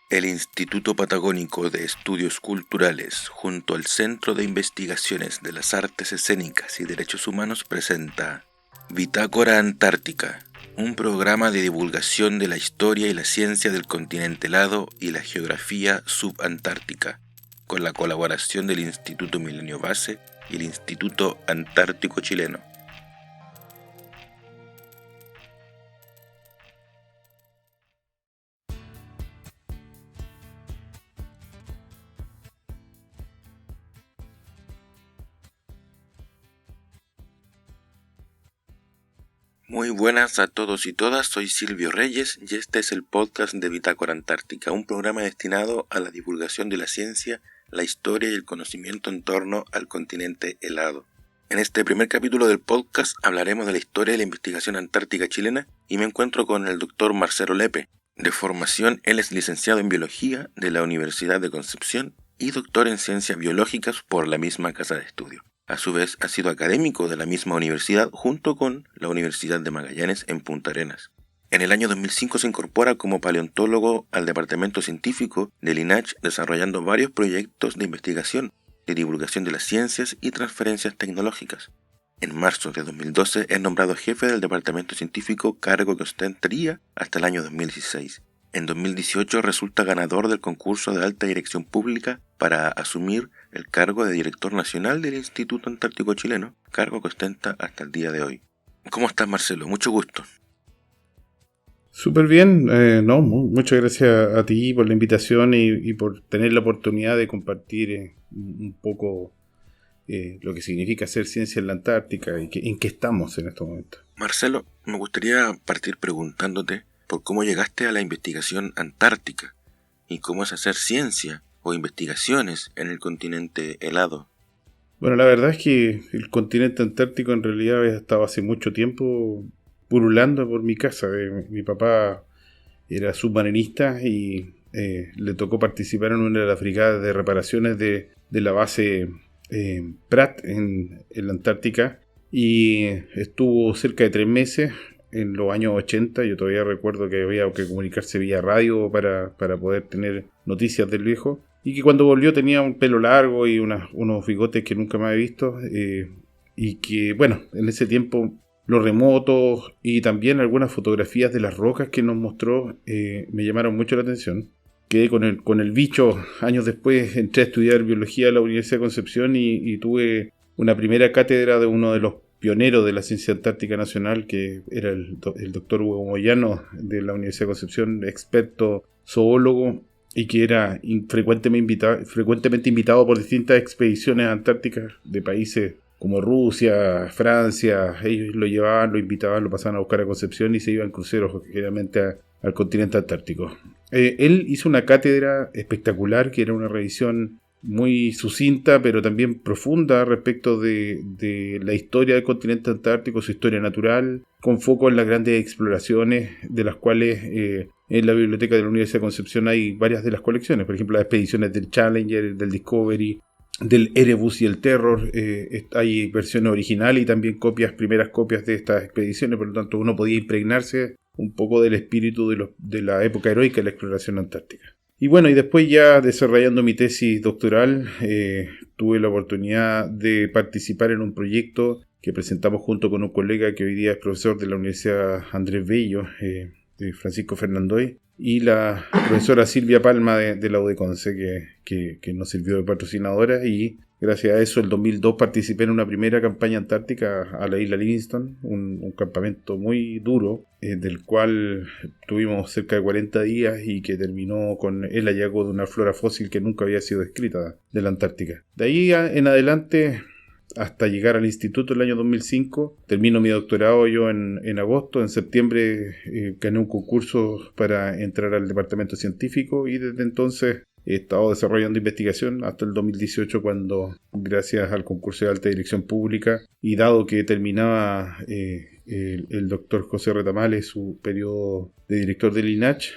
El Instituto Patagónico de Estudios Culturales, junto al Centro de Investigaciones de las Artes Escénicas y Derechos Humanos, presenta Bitácora Antártica, un programa de divulgación de la historia y la ciencia del continente helado y la geografía subantártica, con la colaboración del Instituto Milenio Base y el Instituto Antártico Chileno. Muy buenas a todos y todas, soy Silvio Reyes y este es el podcast de Bitácora Antártica, un programa destinado a la divulgación de la ciencia, la historia y el conocimiento en torno al continente helado. En este primer capítulo del podcast hablaremos de la historia de la investigación antártica chilena y me encuentro con el doctor Marcelo Lepe. De formación, él es licenciado en Biología de la Universidad de Concepción y doctor en Ciencias Biológicas por la misma casa de estudio. A su vez, ha sido académico de la misma universidad junto con la Universidad de Magallanes en Punta Arenas. En el año 2005 se incorpora como paleontólogo al departamento científico del INACH, desarrollando varios proyectos de investigación, de divulgación de las ciencias y transferencias tecnológicas. En marzo de 2012 es nombrado jefe del departamento científico, cargo que ostentaría hasta el año 2016. En 2018 resulta ganador del concurso de alta dirección pública para asumir el cargo de director nacional del Instituto Antártico Chileno, cargo que ostenta hasta el día de hoy. ¿Cómo estás, Marcelo? Mucho gusto. Súper bien, muchas gracias a ti por la invitación y por tener la oportunidad de compartir un poco lo que significa hacer ciencia en la Antártica y en qué estamos en estos momentos. Marcelo, me gustaría partir preguntándote por cómo llegaste a la investigación antártica y cómo es hacer ciencia o investigaciones en el continente helado. Bueno, la verdad es que el continente antártico en realidad ha estado hace mucho tiempo pululando por mi casa. Mi papá era submarinista y le tocó participar en una de las brigadas de reparaciones de la base Pratt en la Antártica y estuvo cerca de 3 meses en los años 80. Yo todavía recuerdo que había que comunicarse vía radio para poder tener noticias del viejo, y que cuando volvió tenía un pelo largo y unos bigotes que nunca me había visto, y que, bueno, en ese tiempo los remotos y también algunas fotografías de las rocas que nos mostró me llamaron mucho la atención. Quedé con el bicho. Años después entré a estudiar biología en la Universidad de Concepción y tuve una primera cátedra de uno de los pioneros de la ciencia antártica nacional, que era el doctor Hugo Moyano de la Universidad de Concepción, experto zoólogo, y que era frecuentemente invitado por distintas expediciones antárticas de países como Rusia, Francia. Ellos lo llevaban, lo invitaban, lo pasaban a buscar a Concepción y se iban cruceros generalmente al continente antártico. Él hizo una cátedra espectacular que era una revisión muy sucinta pero también profunda respecto de la historia del continente antártico, su historia natural, con foco en las grandes exploraciones, de las cuales en la biblioteca de la Universidad de Concepción hay varias de las colecciones. Por ejemplo, las expediciones del Challenger, del Discovery, del Erebus y el Terror. Hay versiones originales y también primeras copias de estas expediciones, por lo tanto uno podía impregnarse un poco del espíritu de la época heroica de la exploración antártica. Y bueno, y después ya desarrollando mi tesis doctoral, tuve la oportunidad de participar en un proyecto que presentamos junto con un colega que hoy día es profesor de la Universidad Andrés Bello, de Francisco Fernandoy, y la profesora Silvia Palma de la UDECONCE, que nos sirvió de patrocinadora, y gracias a eso, el 2002 participé en una primera campaña antártica a la isla Livingston, un campamento muy duro, del cual tuvimos cerca de 40 días y que terminó con el hallazgo de una flora fósil que nunca había sido descrita de la Antártica. De ahí en adelante, hasta llegar al instituto el año 2005. Termino mi doctorado yo en agosto. En septiembre gané un concurso para entrar al departamento científico y desde entonces he estado desarrollando investigación hasta el 2018, cuando, gracias al concurso de alta dirección pública y dado que terminaba el doctor José Retamales su periodo de director del INACH,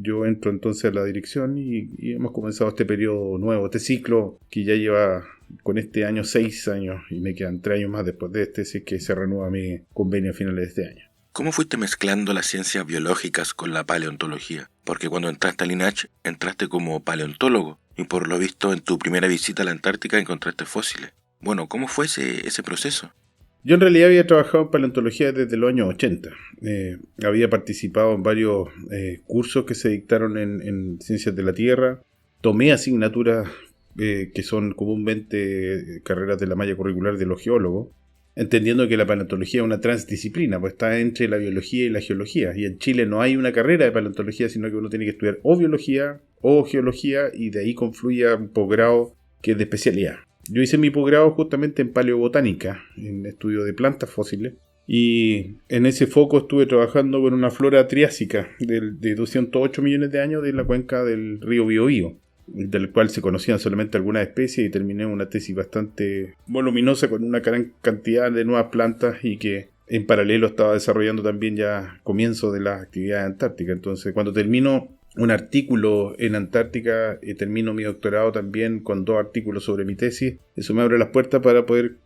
yo entro entonces a la dirección y hemos comenzado este periodo nuevo, este ciclo que ya lleva con este año 6 años y me quedan 3 años más después de este, si es que se renueva mi convenio a finales de este año. ¿Cómo fuiste mezclando las ciencias biológicas con la paleontología? Porque cuando entraste al INAH, entraste como paleontólogo y por lo visto en tu primera visita a la Antártica encontraste fósiles. Bueno, ¿cómo fue ese proceso? Yo en realidad había trabajado en paleontología desde los años 80. Había participado en varios cursos que se dictaron en Ciencias de la Tierra. Tomé asignaturas que son comúnmente carreras de la malla curricular de los geólogos, entendiendo que la paleontología es una transdisciplina, pues está entre la biología y la geología. Y en Chile no hay una carrera de paleontología, sino que uno tiene que estudiar o biología o geología, y de ahí confluye un posgrado que es de especialidad. Yo hice mi posgrado justamente en paleobotánica, en estudio de plantas fósiles, y en ese foco estuve trabajando con una flora triásica de 208 millones de años de la cuenca del río Biobío, del cual se conocían solamente algunas especies, y terminé una tesis bastante voluminosa con una gran cantidad de nuevas plantas y que en paralelo estaba desarrollando también ya comienzo de las actividades antárticas. Entonces, cuando termino un artículo en Antártica y termino mi doctorado también con 2 artículos sobre mi tesis, eso me abre las puertas para poder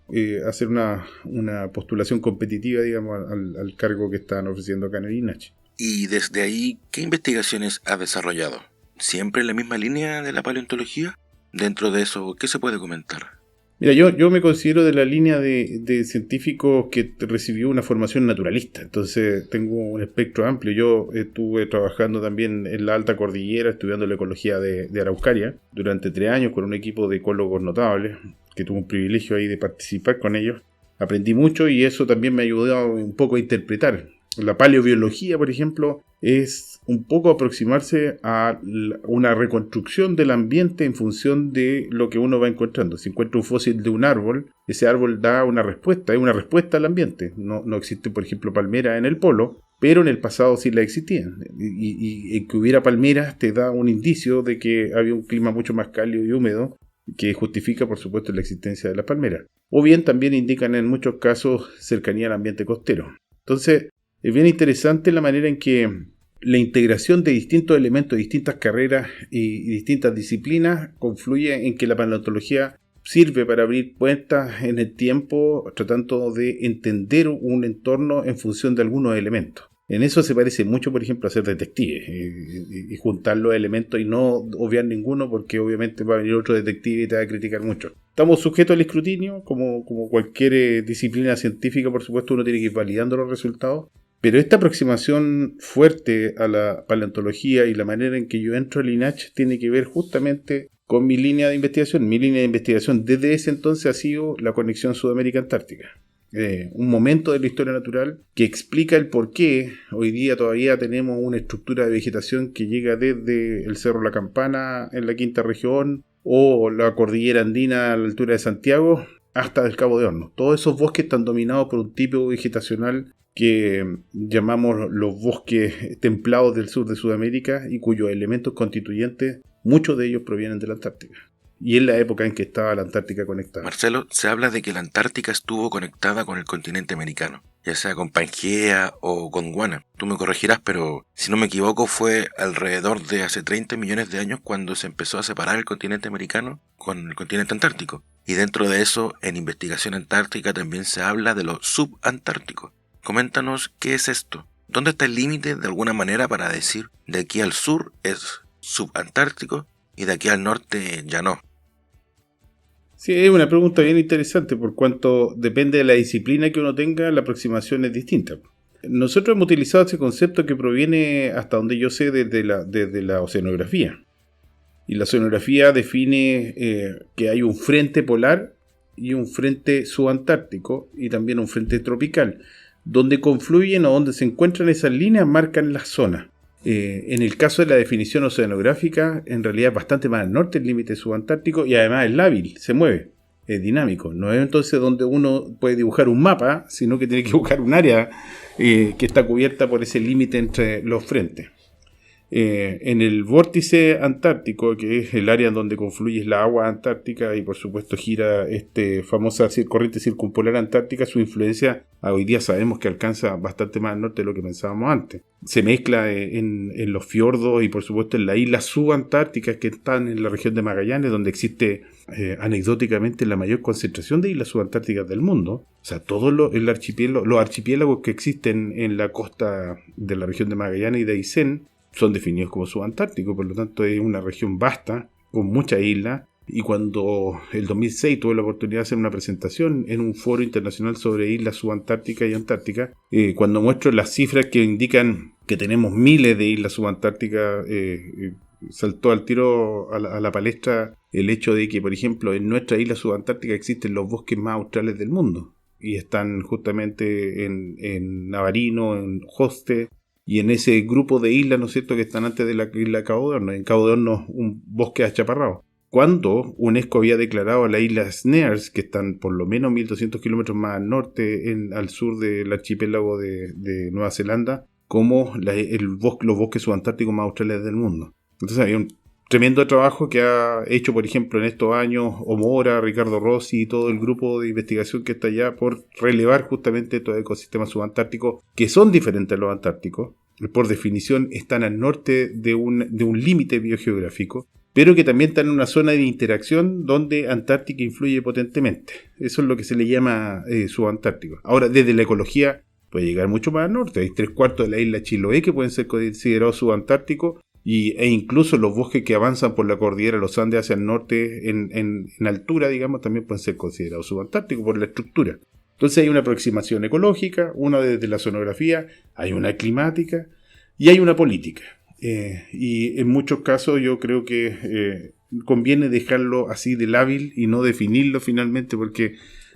hacer una postulación competitiva, digamos, al cargo que están ofreciendo acá en el INAH. Y desde ahí, ¿qué investigaciones has desarrollado? ¿Siempre en la misma línea de la paleontología? Dentro de eso, ¿qué se puede comentar? Mira, yo me considero de la línea de científicos que recibió una formación naturalista, entonces tengo un espectro amplio. Yo estuve trabajando también en la alta cordillera, estudiando la ecología de Araucaria durante 3 años con un equipo de ecólogos notables, que tuve un privilegio ahí de participar con ellos. Aprendí mucho y eso también me ayudó un poco a interpretar. La paleobiología, por ejemplo, es un poco aproximarse a una reconstrucción del ambiente en función de lo que uno va encontrando. Si encuentra un fósil de un árbol, ese árbol da una respuesta, es una respuesta al ambiente. No existe, por ejemplo, palmera en el polo, pero en el pasado sí la existían. Y que hubiera palmeras te da un indicio de que había un clima mucho más cálido y húmedo, que justifica, por supuesto, la existencia de las palmeras. O bien también indican en muchos casos cercanía al ambiente costero. Entonces, es bien interesante la manera en que la integración de distintos elementos, distintas carreras y distintas disciplinas confluye en que la paleontología sirve para abrir puertas en el tiempo, tratando de entender un entorno en función de algunos elementos. En eso se parece mucho, por ejemplo, a ser detective y juntar los elementos y no obviar ninguno, porque obviamente va a venir otro detective y te va a criticar mucho. Estamos sujetos al escrutinio, como cualquier disciplina científica, por supuesto, uno tiene que ir validando los resultados. Pero esta aproximación fuerte a la paleontología y la manera en que yo entro al INAH tiene que ver justamente con mi línea de investigación. Mi línea de investigación desde ese entonces ha sido la conexión Sudamérica-Antártica. Un momento de la historia natural que explica el por qué hoy día todavía tenemos una estructura de vegetación que llega desde el Cerro La Campana en la quinta región o la cordillera andina a la altura de Santiago hasta el Cabo de Hornos. Todos esos bosques están dominados por un tipo vegetacional que llamamos los bosques templados del sur de Sudamérica y cuyos elementos constituyentes, muchos de ellos provienen de la Antártica. Y es la época en que estaba la Antártica conectada. Marcelo, se habla de que la Antártica estuvo conectada con el continente americano, ya sea con Pangea o Gondwana. Tú me corregirás, pero si no me equivoco fue alrededor de hace 30 millones de años cuando se empezó a separar el continente americano con el continente antártico. Y dentro de eso, en investigación antártica también se habla de lo subantártico. Coméntanos qué es esto. ¿Dónde está el límite de alguna manera para decir de aquí al sur es subantártico y de aquí al norte ya no? Sí, es una pregunta bien interesante, por cuanto depende de la disciplina que uno tenga, la aproximación es distinta. Nosotros hemos utilizado ese concepto que proviene, hasta donde yo sé, desde la oceanografía. Y la oceanografía define que hay un frente polar y un frente subantártico y también un frente tropical. Donde confluyen o donde se encuentran esas líneas marcan las zonas. En el caso de la definición oceanográfica, en realidad es bastante más al norte el límite subantártico y además es lábil, se mueve, es dinámico. No es entonces donde uno puede dibujar un mapa, sino que tiene que dibujar un área que está cubierta por ese límite entre los frentes. En el vórtice antártico, que es el área donde confluye la agua antártica y por supuesto gira famosa corriente circumpolar antártica, su influencia hoy día sabemos que alcanza bastante más al norte de lo que pensábamos antes. Se mezcla en los fiordos y por supuesto en las islas subantárticas que están en la región de Magallanes, donde existe anecdóticamente la mayor concentración de islas subantárticas del mundo. O sea, los archipiélagos que existen en la costa de la región de Magallanes y de Aysén son definidos como subantárticos, por lo tanto es una región vasta, con muchas islas. Y cuando el 2006 tuve la oportunidad de hacer una presentación en un foro internacional sobre islas subantárticas y antárticas, cuando muestro las cifras que indican que tenemos miles de islas subantárticas, saltó al tiro a la palestra el hecho de que, por ejemplo, en nuestra isla subantártica existen los bosques más australes del mundo y están justamente en Navarino, en Hoste y en ese grupo de islas, ¿no es cierto?, que están antes de la isla Cabo de Hornos. En Cabo de Hornos un bosque achaparrado. Cuando UNESCO había declarado a las islas Snares, que están por lo menos 1.200 kilómetros más al norte, al sur del archipiélago de Nueva Zelanda, como los bosques subantárticos más australes del mundo. Entonces había un tremendo trabajo que ha hecho, por ejemplo, en estos años Omora, Ricardo Rossi y todo el grupo de investigación que está allá por relevar justamente estos ecosistemas subantárticos que son diferentes a los antárticos. Por definición están al norte de un límite biogeográfico, pero que también están en una zona de interacción donde Antártica influye potentemente. Eso es lo que se le llama subantártico. Ahora, desde la ecología puede llegar mucho más al norte. Hay 3/4 de la isla Chiloé que pueden ser considerados subantárticos e incluso los bosques que avanzan por la cordillera de los Andes hacia el norte en altura, digamos, también pueden ser considerados subantárticos por la estructura. Entonces hay una aproximación ecológica, una desde la sonografía, hay una climática y hay una política. Y en muchos casos yo creo que conviene dejarlo así de lábil y no definirlo finalmente, porque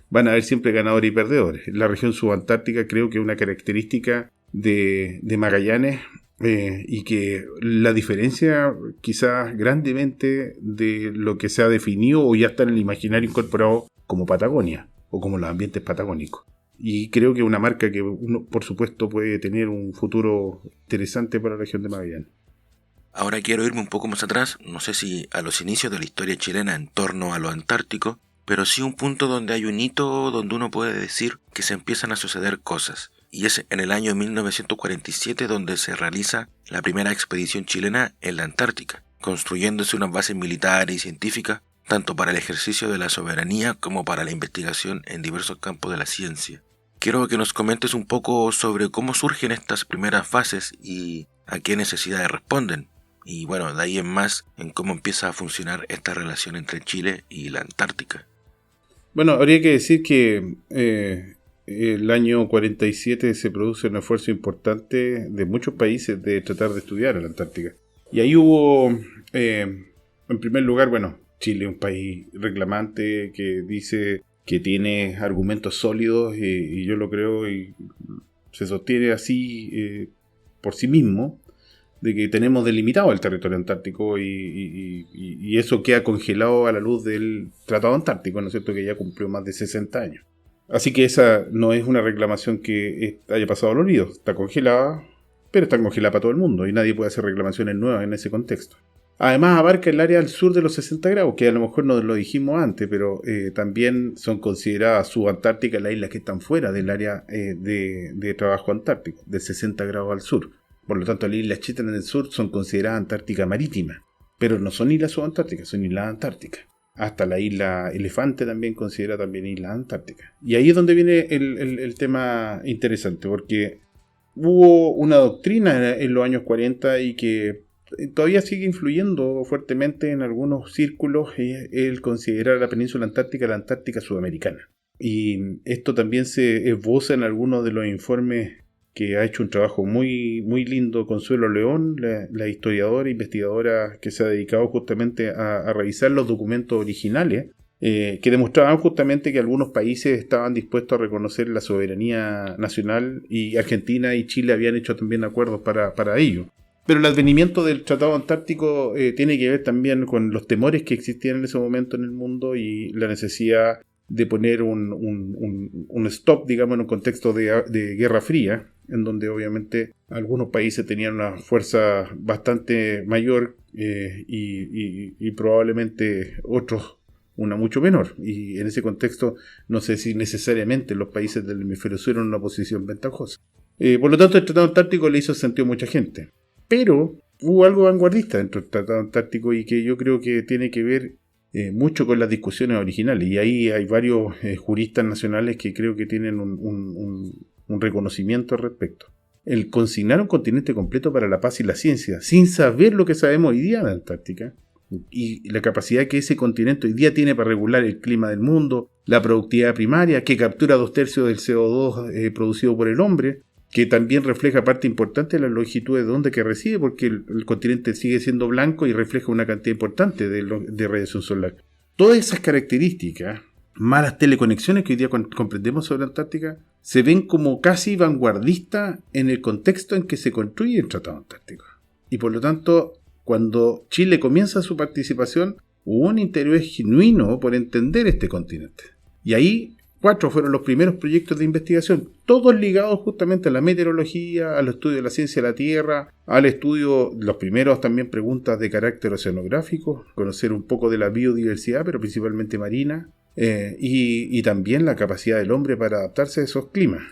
van a haber siempre ganadores y perdedores. La región subantártica creo que es una característica de Magallanes, y que la diferencia quizás grandemente de lo que se ha definido o ya está en el imaginario incorporado como Patagonia o como los ambientes patagónicos. Y creo que es una marca que uno, por supuesto, puede tener un futuro interesante para la región de Magallanes. Ahora quiero irme un poco más atrás, no sé si a los inicios de la historia chilena en torno a lo antártico, pero sí un punto donde hay un hito donde uno puede decir que se empiezan a suceder cosas. Y es en el año 1947 donde se realiza la primera expedición chilena en la Antártica, construyéndose unas bases militares y científicas, tanto para el ejercicio de la soberanía como para la investigación en diversos campos de la ciencia. Quiero que nos comentes un poco sobre cómo surgen estas primeras fases y a qué necesidades responden. Y bueno, de ahí en más, en cómo empieza a funcionar esta relación entre Chile y la Antártica. Bueno, habría que decir que el año 47 se produce un esfuerzo importante de muchos países de tratar de estudiar a la Antártica. Y ahí hubo, en primer lugar, bueno, Chile, un país reclamante que dice que tiene argumentos sólidos, y yo lo creo y se sostiene así por sí mismo, de que tenemos delimitado el territorio antártico y eso queda congelado a la luz del Tratado Antártico, ¿no es cierto?, que ya cumplió más de 60 años. Así que esa no es una reclamación que haya pasado al olvido, está congelada, pero está congelada para todo el mundo y nadie puede hacer reclamaciones nuevas en ese contexto. Además abarca el área al sur de los 60 grados, que a lo mejor no lo dijimos antes, pero también son consideradas subantárticas las islas que están fuera del área de trabajo antártico, de 60 grados al sur. Por lo tanto, las islas Chitas en el sur son consideradas Antártica marítima, pero no son islas subantárticas, son islas antárticas. Hasta la isla Elefante también considera también isla antártica. Y ahí es donde viene el tema interesante, porque hubo una doctrina en los años 40 y que todavía sigue influyendo fuertemente en algunos círculos, el considerar la península antártica la Antártica sudamericana. Y esto también se esboza en algunos de los informes que ha hecho un trabajo muy, muy lindo Consuelo León, la historiadora e investigadora que se ha dedicado justamente a revisar los documentos originales, que demostraban justamente que algunos países estaban dispuestos a reconocer la soberanía nacional, y Argentina y Chile habían hecho también acuerdos para ello. Pero el advenimiento del Tratado Antártico tiene que ver también con los temores que existían en ese momento en el mundo y la necesidad de poner un stop, digamos, en un contexto de Guerra Fría, en donde obviamente algunos países tenían una fuerza bastante mayor y probablemente otros una mucho menor. Y en ese contexto no sé si necesariamente los países del hemisferio sur eran una posición ventajosa. Por lo tanto, el Tratado Antártico le hizo sentido a mucha gente. Pero hubo algo vanguardista dentro del Tratado Antártico y que yo creo que tiene que ver mucho con las discusiones originales. Y ahí hay varios juristas nacionales que creo que tienen un reconocimiento al respecto. El consignar un continente completo para la paz y la ciencia, sin saber lo que sabemos hoy día de la Antártica, y la capacidad que ese continente hoy día tiene para regular el clima del mundo, la productividad primaria, que captura 2/3 del CO2 producido por el hombre, que también refleja parte importante de la longitud de onda que recibe, porque el continente sigue siendo blanco y refleja una cantidad importante de radiación solar. Todas esas características, más las teleconexiones que hoy día comprendemos sobre la Antártica, se ven como casi vanguardistas en el contexto en que se construye el Tratado Antártico. Y por lo tanto, cuando Chile comienza su participación, hubo un interés genuino por entender este continente. Y ahí 4 fueron los primeros proyectos de investigación, todos ligados justamente a la meteorología, al estudio de la ciencia de la Tierra, al estudio, los primeros también preguntas de carácter oceanográfico, conocer un poco de la biodiversidad, pero principalmente marina, y también la capacidad del hombre para adaptarse a esos climas.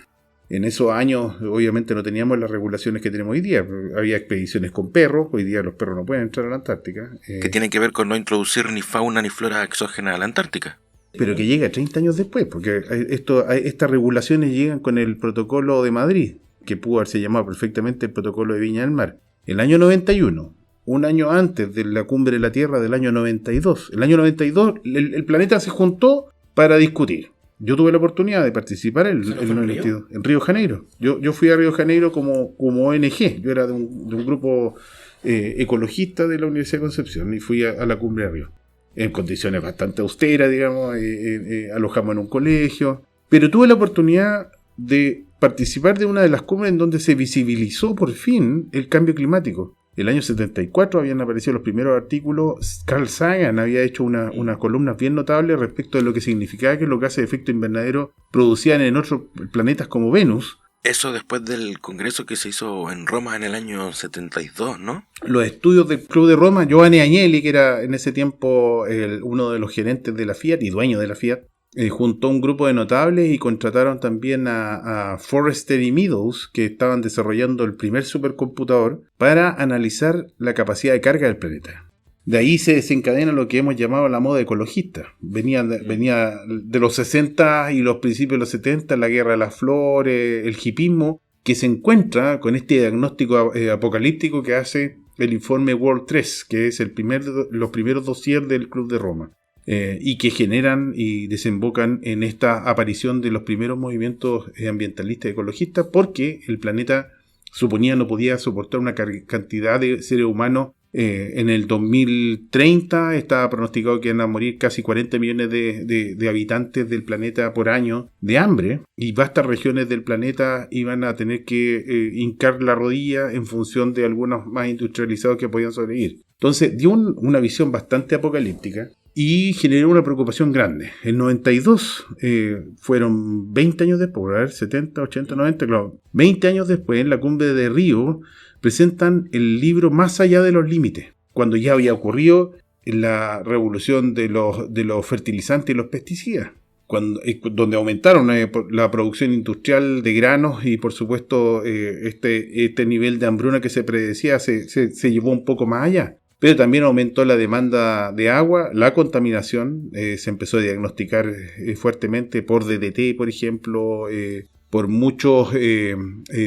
En esos años, obviamente, no teníamos las regulaciones que tenemos hoy día. Había expediciones con perros, hoy día los perros no pueden entrar a la Antártica. Que tiene que ver con no introducir ni fauna ni flora exógena a la Antártica. Pero que llega 30 años después, porque estas regulaciones llegan con el protocolo de Madrid, que pudo haberse llamado perfectamente el protocolo de Viña del Mar. El año 91, un año antes de la Cumbre de la Tierra del año 92. El año 92 el planeta se juntó para discutir. Yo tuve la oportunidad de participar en Río de Janeiro. Yo fui a Río de Janeiro como ONG. Yo era de un grupo ecologista de la Universidad de Concepción y fui a la Cumbre de Río. En condiciones bastante austeras, digamos, alojamos en un colegio. Pero tuve la oportunidad de participar de una de las cumbres en donde se visibilizó por fin el cambio climático. El año 74 habían aparecido los primeros artículos. Carl Sagan había hecho unas columnas bien notables respecto de lo que significaba que los gases de efecto invernadero producían en otros planetas como Venus. Eso después del congreso que se hizo en Roma en el año 72, ¿no? Los estudios del Club de Roma, Giovanni Agnelli, que era en ese tiempo uno de los gerentes de la Fiat y dueño de la Fiat, juntó un grupo de notables y contrataron también a Forrester y Meadows, que estaban desarrollando el primer supercomputador para analizar la capacidad de carga del planeta. De ahí se desencadena lo que hemos llamado la moda ecologista. Venía de los 60 y los principios de los 70, la guerra de las flores, el hipismo, que se encuentra con este diagnóstico apocalíptico que hace el informe World 3, que es los primeros dossiers del Club de Roma, y que generan y desembocan en esta aparición de los primeros movimientos ambientalistas y ecologistas, porque el planeta suponía no podía soportar una cantidad de seres humanos. En el 2030 estaba pronosticado que iban a morir casi 40 millones de habitantes del planeta por año de hambre, y vastas regiones del planeta iban a tener que hincar la rodilla en función de algunos más industrializados que podían sobrevivir. Entonces dio una visión bastante apocalíptica y generó una preocupación grande. El 92 fueron 20 años después, 70, 80, 90, claro, 20 años después, en la cumbre de Río, presentan el libro Más allá de los límites, cuando ya había ocurrido la revolución de los fertilizantes y los pesticidas, donde aumentaron la producción industrial de granos y por supuesto este nivel de hambruna que se predecía se llevó un poco más allá. Pero también aumentó la demanda de agua, la contaminación, se empezó a diagnosticar fuertemente por DDT, por ejemplo, por muchos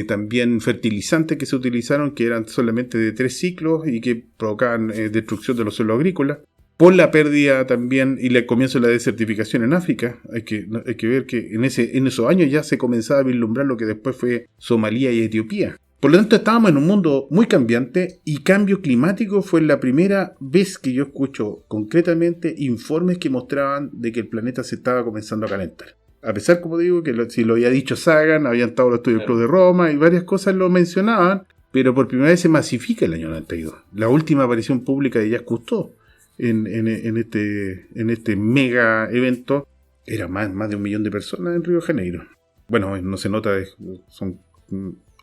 también fertilizantes que se utilizaron, que eran solamente de 3 ciclos y que provocaban destrucción de los suelos agrícolas, por la pérdida también y el comienzo de la desertificación en África. Hay que ver que en esos años ya se comenzaba a vislumbrar lo que después fue Somalia y Etiopía. Por lo tanto, estábamos en un mundo muy cambiante, y cambio climático fue la primera vez que yo escucho concretamente informes que mostraban de que el planeta se estaba comenzando a calentar. A pesar, como digo, que si lo había dicho Sagan, habían estado los estudios del Club de Roma y varias cosas lo mencionaban, pero por primera vez se masifica el año 92. La última aparición pública de Jacques Cousteau en este mega evento era más de 1 millón de personas en Río de Janeiro. Bueno, no se nota, son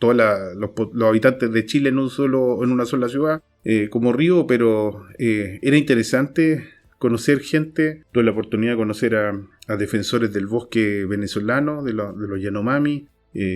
todos los habitantes de Chile en una sola ciudad, como Río, pero era interesante conocer gente. Tuve la oportunidad de conocer a defensores del bosque venezolano, de los Yanomami,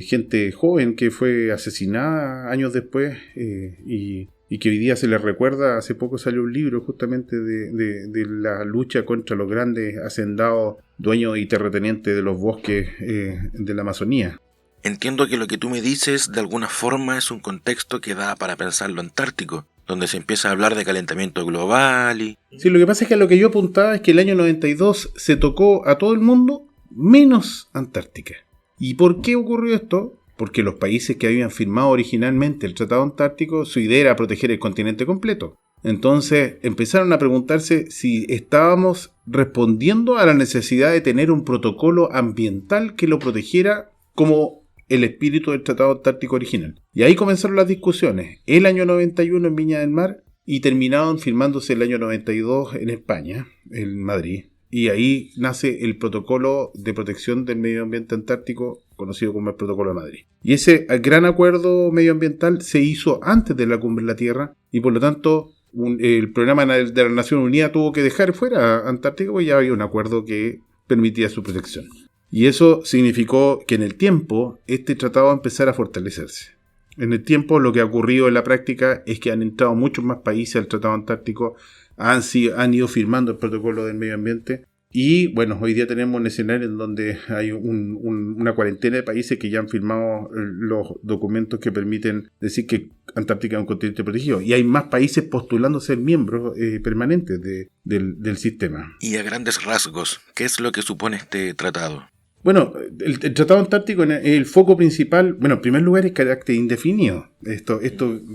gente joven que fue asesinada años después, y y que hoy día se les recuerda. Hace poco salió un libro justamente de la lucha contra los grandes hacendados, dueños y terratenientes de los bosques de la Amazonía. Entiendo que lo que tú me dices de alguna forma es un contexto que da para pensar lo antártico, donde se empieza a hablar de calentamiento global y... Sí, lo que pasa es que a lo que yo apuntaba es que el año 92 se tocó a todo el mundo menos Antártica. ¿Y por qué ocurrió esto? Porque los países que habían firmado originalmente el Tratado Antártico, su idea era proteger el continente completo. Entonces empezaron a preguntarse si estábamos respondiendo a la necesidad de tener un protocolo ambiental que lo protegiera como el espíritu del Tratado Antártico original. Y ahí comenzaron las discusiones. El año 91 en Viña del Mar y terminaron firmándose el año 92 en España, en Madrid. Y ahí nace el protocolo de protección del medio ambiente antártico, conocido como el Protocolo de Madrid. Y ese gran acuerdo medioambiental se hizo antes de la Cumbre en la Tierra y por lo tanto el programa de la Naciones Unidas tuvo que dejar fuera a Antártica porque ya había un acuerdo que permitía su protección. Y eso significó que en el tiempo este tratado va a empezar a fortalecerse. En el tiempo lo que ha ocurrido en la práctica es que han entrado muchos más países al Tratado Antártico, han ido firmando el protocolo del medio ambiente y bueno, hoy día tenemos un escenario en donde hay una cuarentena de países que ya han firmado los documentos que permiten decir que Antártica es un continente protegido y hay más países postulando ser miembros permanentes del sistema. Y a grandes rasgos, ¿qué es lo que supone este tratado? Bueno, el Tratado Antártico, el foco principal, bueno, en primer lugar es carácter indefinido. Esto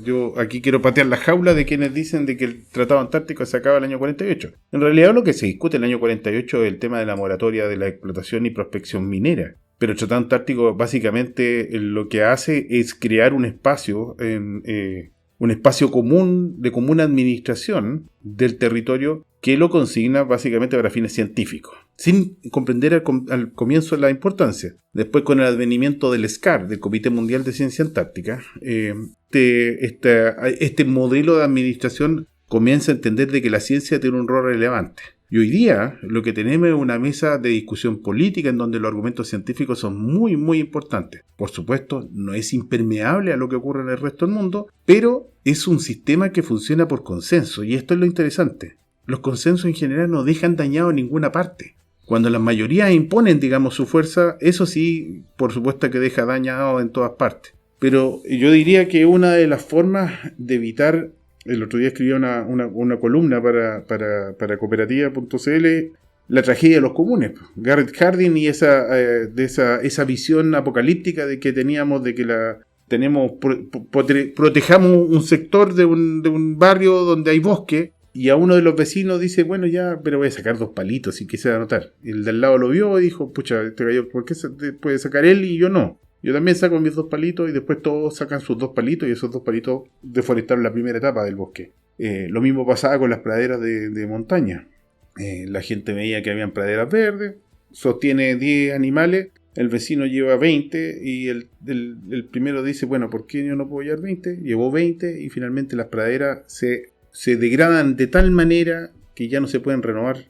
yo aquí quiero patear la jaula de quienes dicen de que el Tratado Antártico se acaba el año 48. En realidad lo que se discute en el año 48 es el tema de la moratoria de la explotación y prospección minera. Pero el Tratado Antártico básicamente lo que hace es crear un espacio común, de común administración del territorio que lo consigna básicamente para fines científicos, sin comprender al comienzo la importancia. Después, con el advenimiento del SCAR, del Comité Mundial de Ciencia Antártica, este modelo de administración comienza a entender de que la ciencia tiene un rol relevante. Y hoy día lo que tenemos es una mesa de discusión política en donde los argumentos científicos son muy, muy importantes. Por supuesto, no es impermeable a lo que ocurre en el resto del mundo, pero es un sistema que funciona por consenso. Y esto es lo interesante. Los consensos en general no dejan dañado en ninguna parte. Cuando las mayorías imponen, digamos, su fuerza, eso sí, por supuesto que deja dañado en todas partes. Pero yo diría que una de las formas de evitar... El otro día escribí una columna para cooperativa.cl, la tragedia de los comunes. Garrett Hardin y esa visión apocalíptica de que teníamos, de que protejamos un sector de un barrio donde hay bosque, y a uno de los vecinos dice, bueno ya, pero voy a sacar 2 palitos y quise anotar. El del lado lo vio y dijo, pucha, este gallo, ¿por qué se puede sacar él y yo no? Yo también saco mis 2 palitos y después todos sacan sus 2 palitos y esos 2 palitos deforestaron la primera etapa del bosque. Lo mismo pasaba con las praderas de montaña. La gente veía que habían praderas verdes, sostiene 10 animales, el vecino lleva 20 y el primero dice, bueno, ¿por qué yo no puedo llevar 20? Llevó 20 y finalmente las praderas se degradan de tal manera que ya no se pueden renovar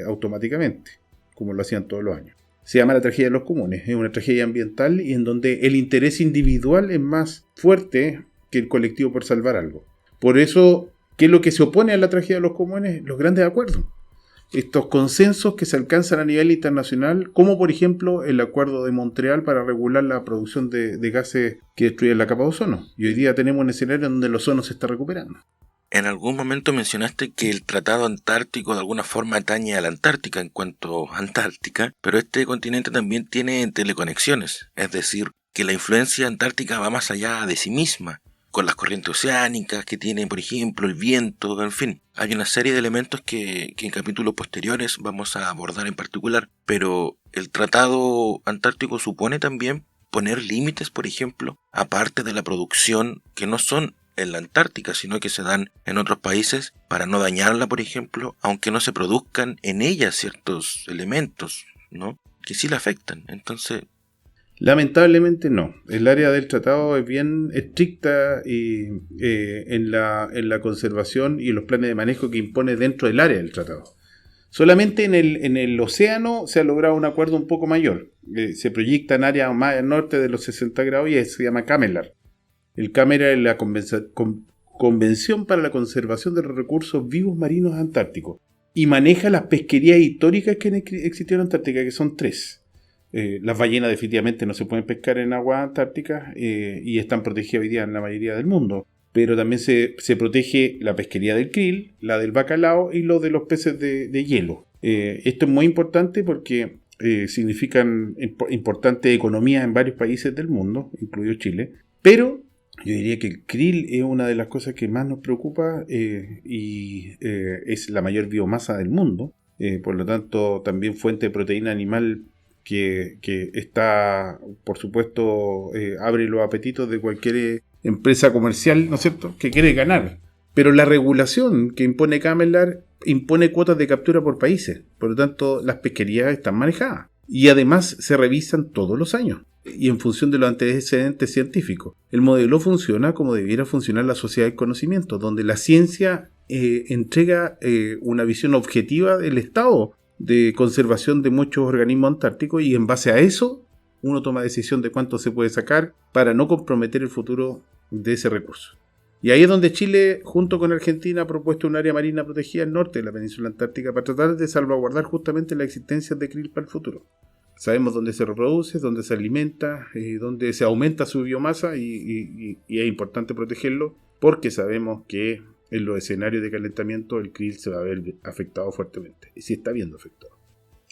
automáticamente, como lo hacían todos los años. Se llama la tragedia de los comunes, es una tragedia ambiental y en donde el interés individual es más fuerte que el colectivo por salvar algo. Por eso, ¿qué es lo que se opone a la tragedia de los comunes? Los grandes acuerdos. Estos consensos que se alcanzan a nivel internacional, como por ejemplo el Acuerdo de Montreal para regular la producción de gases que destruyen la capa de ozono. Y hoy día tenemos un escenario donde el ozono se está recuperando. En algún momento mencionaste que el Tratado Antártico de alguna forma atañe a la Antártica en cuanto a Antártica, pero este continente también tiene teleconexiones, es decir, que la influencia antártica va más allá de sí misma, con las corrientes oceánicas que tiene, por ejemplo, el viento, en fin. Hay una serie de elementos que en capítulos posteriores vamos a abordar en particular, pero el Tratado Antártico supone también poner límites, por ejemplo, aparte de la producción que no son en la Antártica, sino que se dan en otros países para no dañarla, por ejemplo, aunque no se produzcan en ella ciertos elementos, ¿no?, que sí la afectan. Entonces, lamentablemente no. El área del tratado es bien estricta y en la conservación y los planes de manejo que impone dentro del área del tratado. Solamente en el océano se ha logrado un acuerdo un poco mayor. Se proyecta en área más al norte de los 60 grados y se llama CAMELAR. El CAMELAR es la Convención para la Conservación de los Recursos Vivos Marinos Antárticos, y maneja las pesquerías históricas que han existido en Antártica, que son 3. Las ballenas definitivamente no se pueden pescar en aguas antárticas y están protegidas hoy día en la mayoría del mundo. Pero también se protege la pesquería del krill, la del bacalao y lo de los peces de hielo. Esto es muy importante porque significan importante economía en varios países del mundo, incluido Chile. Pero yo diría que el krill es una de las cosas que más nos preocupa y es la mayor biomasa del mundo. Por lo tanto, también fuente de proteína animal que está, por supuesto, abre los apetitos de cualquier empresa comercial, ¿no es cierto?, que quiere ganar. Pero la regulación que impone CAMELAR impone cuotas de captura por países. Por lo tanto, las pesquerías están manejadas. Y además se revisan todos los años. Y en función de los antecedentes científicos. El modelo funciona como debiera funcionar la sociedad del conocimiento, donde la ciencia entrega una visión objetiva del estado de conservación de muchos organismos antárticos, y en base a eso uno toma decisión de cuánto se puede sacar para no comprometer el futuro de ese recurso. Y ahí es donde Chile, junto con Argentina, ha propuesto un área marina protegida al norte de la península antártica para tratar de salvaguardar justamente la existencia de krill para el futuro. Sabemos dónde se reproduce, dónde se alimenta, dónde se aumenta su biomasa y es importante protegerlo porque sabemos que en los escenarios de calentamiento el krill se va a ver afectado fuertemente y sí está viendo afectado.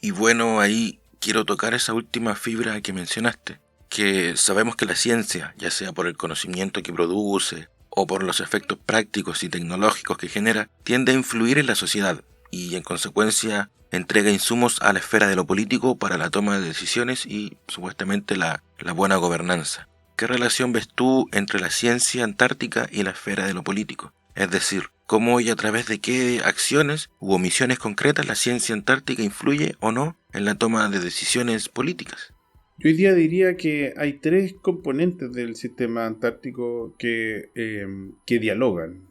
Y bueno, ahí quiero tocar esa última fibra que mencionaste, que sabemos que la ciencia, ya sea por el conocimiento que produce o por los efectos prácticos y tecnológicos que genera, tiende a influir en la sociedad y en consecuencia entrega insumos a la esfera de lo político para la toma de decisiones y supuestamente la buena gobernanza. ¿Qué relación ves tú entre la ciencia antártica y la esfera de lo político? Es decir, ¿cómo y a través de qué acciones u omisiones concretas la ciencia antártica influye o no en la toma de decisiones políticas? Yo hoy día diría que hay 3 componentes del sistema antártico que dialogan.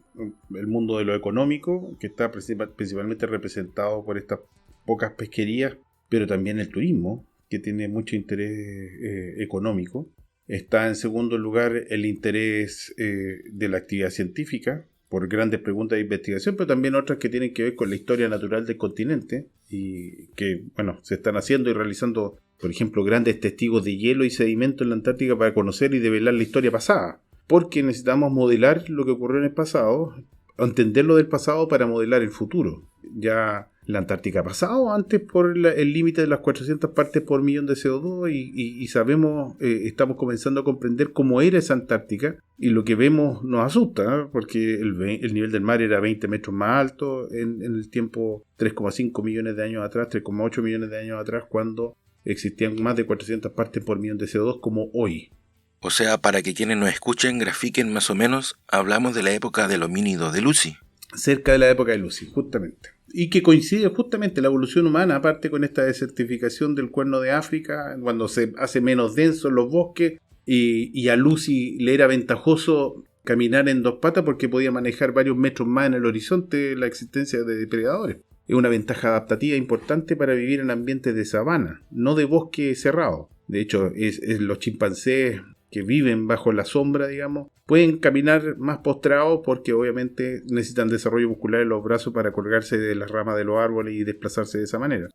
El mundo de lo económico, que está principalmente representado por estas pocas pesquerías, pero también el turismo, que tiene mucho interés económico. Está en segundo lugar el interés de la actividad científica, por grandes preguntas de investigación, pero también otras que tienen que ver con la historia natural del continente y que, bueno, se están haciendo y realizando, por ejemplo, grandes testigos de hielo y sedimento en la Antártica para conocer y develar la historia pasada, porque necesitamos modelar lo que ocurrió en el pasado, entender lo del pasado para modelar el futuro. Ya la Antártica ha pasado antes por el límite de las 400 partes por millón de CO2 y sabemos, estamos comenzando a comprender cómo era esa Antártica y lo que vemos nos asusta, ¿no? Porque el nivel del mar era 20 metros más alto en el tiempo 3,5 millones de años atrás, 3,8 millones de años atrás, cuando existían más de 400 partes por millón de CO2 como hoy. O sea, para que quienes nos escuchen grafiquen más o menos, hablamos de la época del homínido de Lucy. Cerca de la época de Lucy, justamente. Y que coincide justamente la evolución humana, aparte con esta desertificación del Cuerno de África, cuando se hace menos denso los bosques, y a Lucy le era ventajoso caminar en 2 patas porque podía manejar varios metros más en el horizonte la existencia de depredadores. Es una ventaja adaptativa importante para vivir en ambientes de sabana, no de bosque cerrado. De hecho, es los chimpancés que viven bajo la sombra, digamos, pueden caminar más postrados porque obviamente necesitan desarrollo muscular en los brazos para colgarse de las ramas de los árboles y desplazarse de esa manera.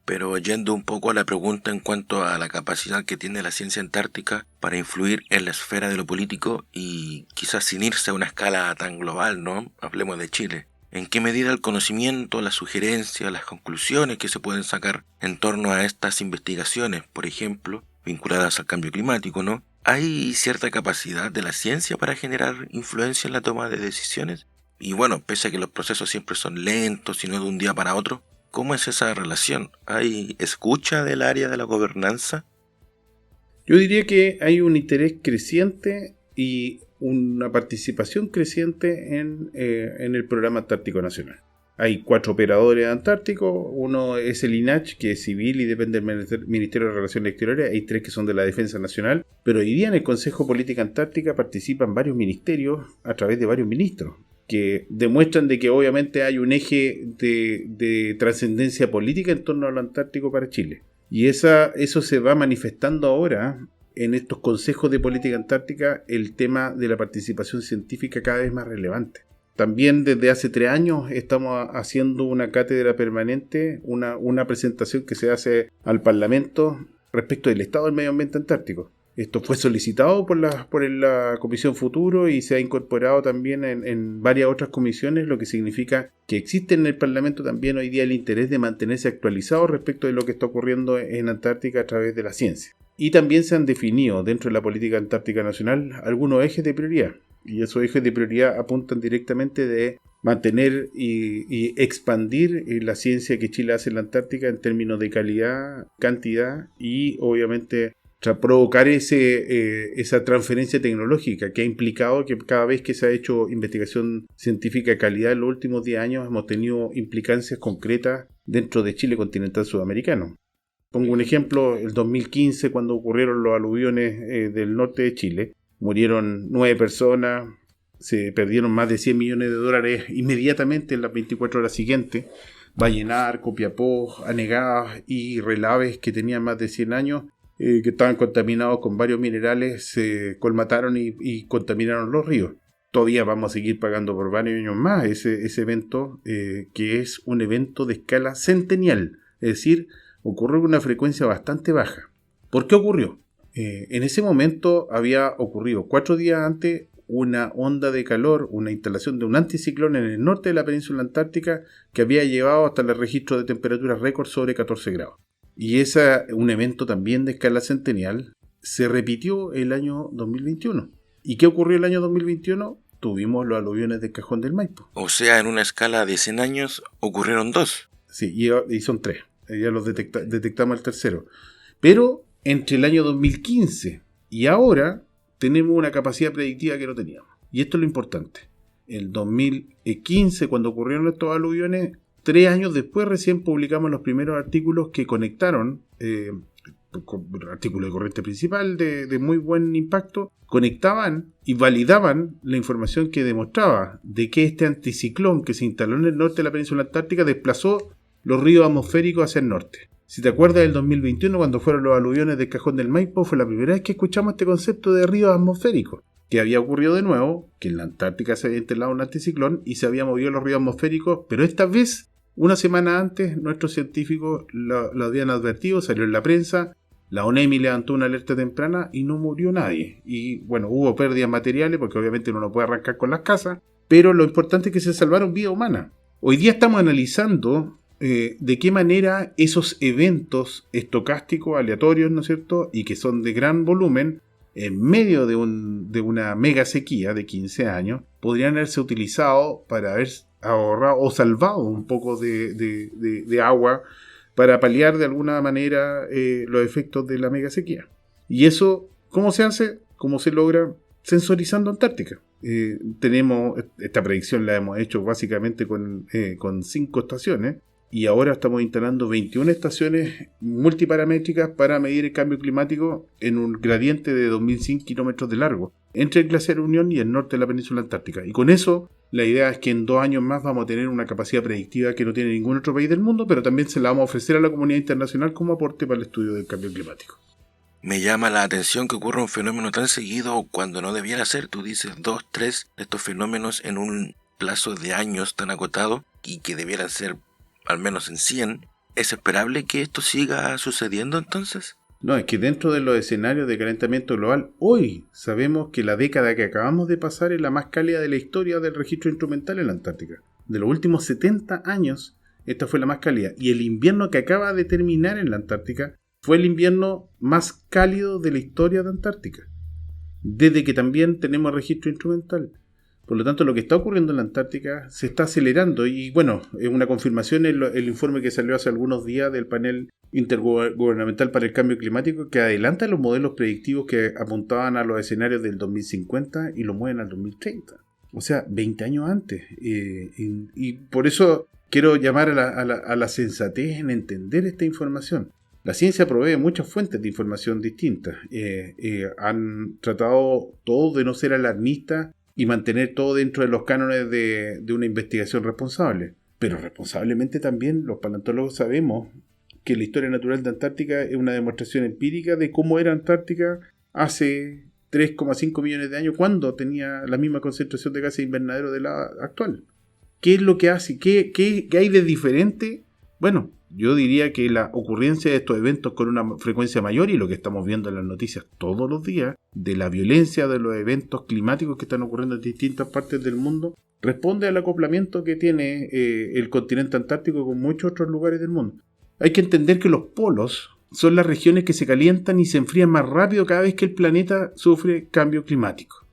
Pero yendo un poco a la pregunta en cuanto a la capacidad que tiene la ciencia antártica para influir en la esfera de lo político y quizás sin irse a una escala tan global, ¿no? Hablemos de Chile. ¿En qué medida el conocimiento, las sugerencias, las conclusiones que se pueden sacar en torno a estas investigaciones, por ejemplo, vinculadas al cambio climático, ¿no? ¿Hay cierta capacidad de la ciencia para generar influencia en la toma de decisiones? Y bueno, pese a que los procesos siempre son lentos y no de un día para otro, ¿cómo es esa relación? ¿Hay escucha del área de la gobernanza? Yo diría que hay un interés creciente y una participación creciente en el Programa Antártico Nacional. Hay 4 operadores antárticos, uno es el INACH, que es civil y depende del Ministerio de Relaciones Exteriores, hay 3 que son de la Defensa Nacional, pero hoy día en el Consejo Política Antártica participan varios ministerios a través de varios ministros, que demuestran de que obviamente hay un eje de trascendencia política en torno a lo antártico para Chile. Y eso se va manifestando ahora en estos consejos de política antártica el tema de la participación científica cada vez más relevante. También desde hace 3 años estamos haciendo una cátedra permanente, una presentación que se hace al Parlamento respecto del estado del medio ambiente antártico. Esto fue solicitado por la Comisión Futuro y se ha incorporado también en varias otras comisiones, lo que significa que existe en el Parlamento también hoy día el interés de mantenerse actualizado respecto de lo que está ocurriendo en Antártica a través de la ciencia. Y también se han definido dentro de la política antártica nacional algunos ejes de prioridad. Y esos ejes de prioridad apuntan directamente de mantener y expandir la ciencia que Chile hace en la Antártica en términos de calidad, cantidad y obviamente provocar esa transferencia tecnológica que ha implicado que cada vez que se ha hecho investigación científica de calidad en los últimos 10 años hemos tenido implicancias concretas dentro de Chile continental sudamericano. Pongo un ejemplo, el 2015 cuando ocurrieron los aluviones del norte de Chile, murieron 9 personas, se perdieron más de $100 millones inmediatamente en las 24 horas siguientes. Vallenar, Copiapó, Anegadas y Relaves que tenían más de 100 años, que estaban contaminados con varios minerales, se colmataron y contaminaron los ríos. Todavía vamos a seguir pagando por varios años más ese evento, que es un evento de escala centenial, es decir, ocurrió con una frecuencia bastante baja. ¿Por qué ocurrió? En ese momento había ocurrido 4 días antes una onda de calor, una instalación de un anticiclón en el norte de la península antártica que había llevado hasta el registro de temperaturas récord sobre 14 grados. Y un evento también de escala centenial se repitió el año 2021. ¿Y qué ocurrió el año 2021? Tuvimos los aluviones del Cajón del Maipo. O sea, en una escala de 100 años ocurrieron 2. Sí, y son 3. Ya los detectamos el tercero. Pero entre el año 2015 y ahora tenemos una capacidad predictiva que no teníamos. Y esto es lo importante. El 2015, cuando ocurrieron estos aluviones, 3 años después recién publicamos los primeros artículos que conectaron, artículos de corriente principal de muy buen impacto, conectaban y validaban la información que demostraba de que este anticiclón que se instaló en el norte de la península antártica desplazó los ríos atmosféricos hacia el norte. Si te acuerdas del 2021, cuando fueron los aluviones del Cajón del Maipo, fue la primera vez que escuchamos este concepto de ríos atmosféricos. Que había ocurrido de nuevo, que en la Antártica se había instalado un anticiclón y se había movido los ríos atmosféricos, pero esta vez, una semana antes, nuestros científicos lo habían advertido, salió en la prensa, la ONEMI levantó una alerta temprana y no murió nadie. Y bueno, hubo pérdidas materiales, porque obviamente uno no puede arrancar con las casas, pero lo importante es que se salvaron vidas humanas. Hoy día estamos analizando de qué manera esos eventos estocásticos, aleatorios, ¿no es cierto?, y que son de gran volumen, en medio de una mega sequía de 15 años, podrían haberse utilizado para haber ahorrado o salvado un poco de agua para paliar de alguna manera los efectos de la mega sequía. Y eso, ¿cómo se hace? ¿Cómo se logra? Sensorizando Antártica. Tenemos, esta predicción la hemos hecho básicamente con 5 estaciones, y ahora estamos instalando 21 estaciones multiparamétricas para medir el cambio climático en un gradiente de 2.100 kilómetros de largo entre el glaciar Unión y el norte de la península antártica. Y con eso, la idea es que en 2 años más vamos a tener una capacidad predictiva que no tiene ningún otro país del mundo, pero también se la vamos a ofrecer a la comunidad internacional como aporte para el estudio del cambio climático. Me llama la atención que ocurra un fenómeno tan seguido cuando no debiera ser. Tú dices 2, 3 de estos fenómenos en un plazo de años tan acotado y que debieran ser al menos en 100, ¿es esperable que esto siga sucediendo entonces? No, es que dentro de los escenarios de calentamiento global, hoy sabemos que la década que acabamos de pasar es la más cálida de la historia del registro instrumental en la Antártica. De los últimos 70 años, esta fue la más cálida. Y el invierno que acaba de terminar en la Antártica fue el invierno más cálido de la historia de Antártica, desde que también tenemos registro instrumental. Por lo tanto, lo que está ocurriendo en la Antártica se está acelerando y bueno, es una confirmación el informe que salió hace algunos días del panel intergubernamental para el cambio climático que adelanta los modelos predictivos que apuntaban a los escenarios del 2050 y lo mueven al 2030. O sea, 20 años antes. Y por eso quiero llamar a la sensatez en entender esta información. La ciencia provee muchas fuentes de información distintas. Han tratado todos de no ser alarmistas y mantener todo dentro de los cánones de una investigación responsable. Pero responsablemente también los paleontólogos sabemos que la historia natural de Antártica es una demostración empírica de cómo era Antártica hace 3,5 millones de años, cuando tenía la misma concentración de gases invernadero de la actual. ¿Qué es lo que hace? ¿Qué hay de diferente? Bueno, yo diría que la ocurrencia de estos eventos con una frecuencia mayor, y lo que estamos viendo en las noticias todos los días, de la violencia de los eventos climáticos que están ocurriendo en distintas partes del mundo, responde al acoplamiento que tiene el continente antártico con muchos otros lugares del mundo. Hay que entender que los polos son las regiones que se calientan y se enfrían más rápido cada vez que el planeta sufre cambio climático.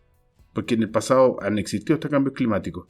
Porque en el pasado han existido estos cambios climáticos.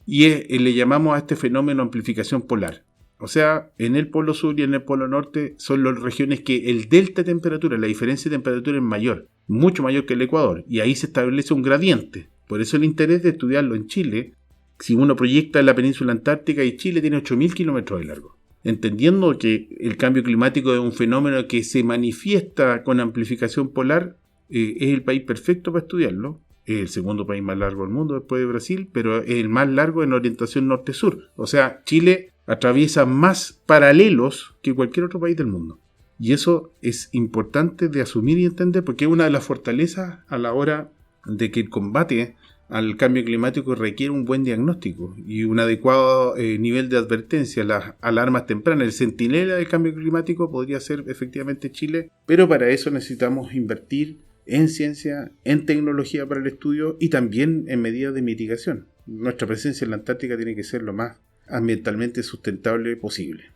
Y le llamamos a este fenómeno amplificación polar. O sea, en el polo sur y en el polo norte son las regiones que el delta de temperatura, la diferencia de temperatura es mayor, mucho mayor que el Ecuador. Y ahí se establece un gradiente. Por eso el interés de estudiarlo en Chile, si uno proyecta la península antártica, y Chile tiene 8.000 kilómetros de largo. Entendiendo que el cambio climático es un fenómeno que se manifiesta con amplificación polar, es el país perfecto para estudiarlo. Es el segundo país más largo del mundo después de Brasil, pero es el más largo en orientación norte-sur. O sea, Chile atraviesa más paralelos que cualquier otro país del mundo. Y eso es importante de asumir y entender, porque es una de las fortalezas a la hora de que el combate al cambio climático requiere un buen diagnóstico y un adecuado nivel de advertencia. Las alarmas tempranas, el centinela del cambio climático podría ser efectivamente Chile, pero para eso necesitamos invertir en ciencia, en tecnología para el estudio y también en medidas de mitigación. Nuestra presencia en la Antártica tiene que ser lo más ambientalmente sustentable posible.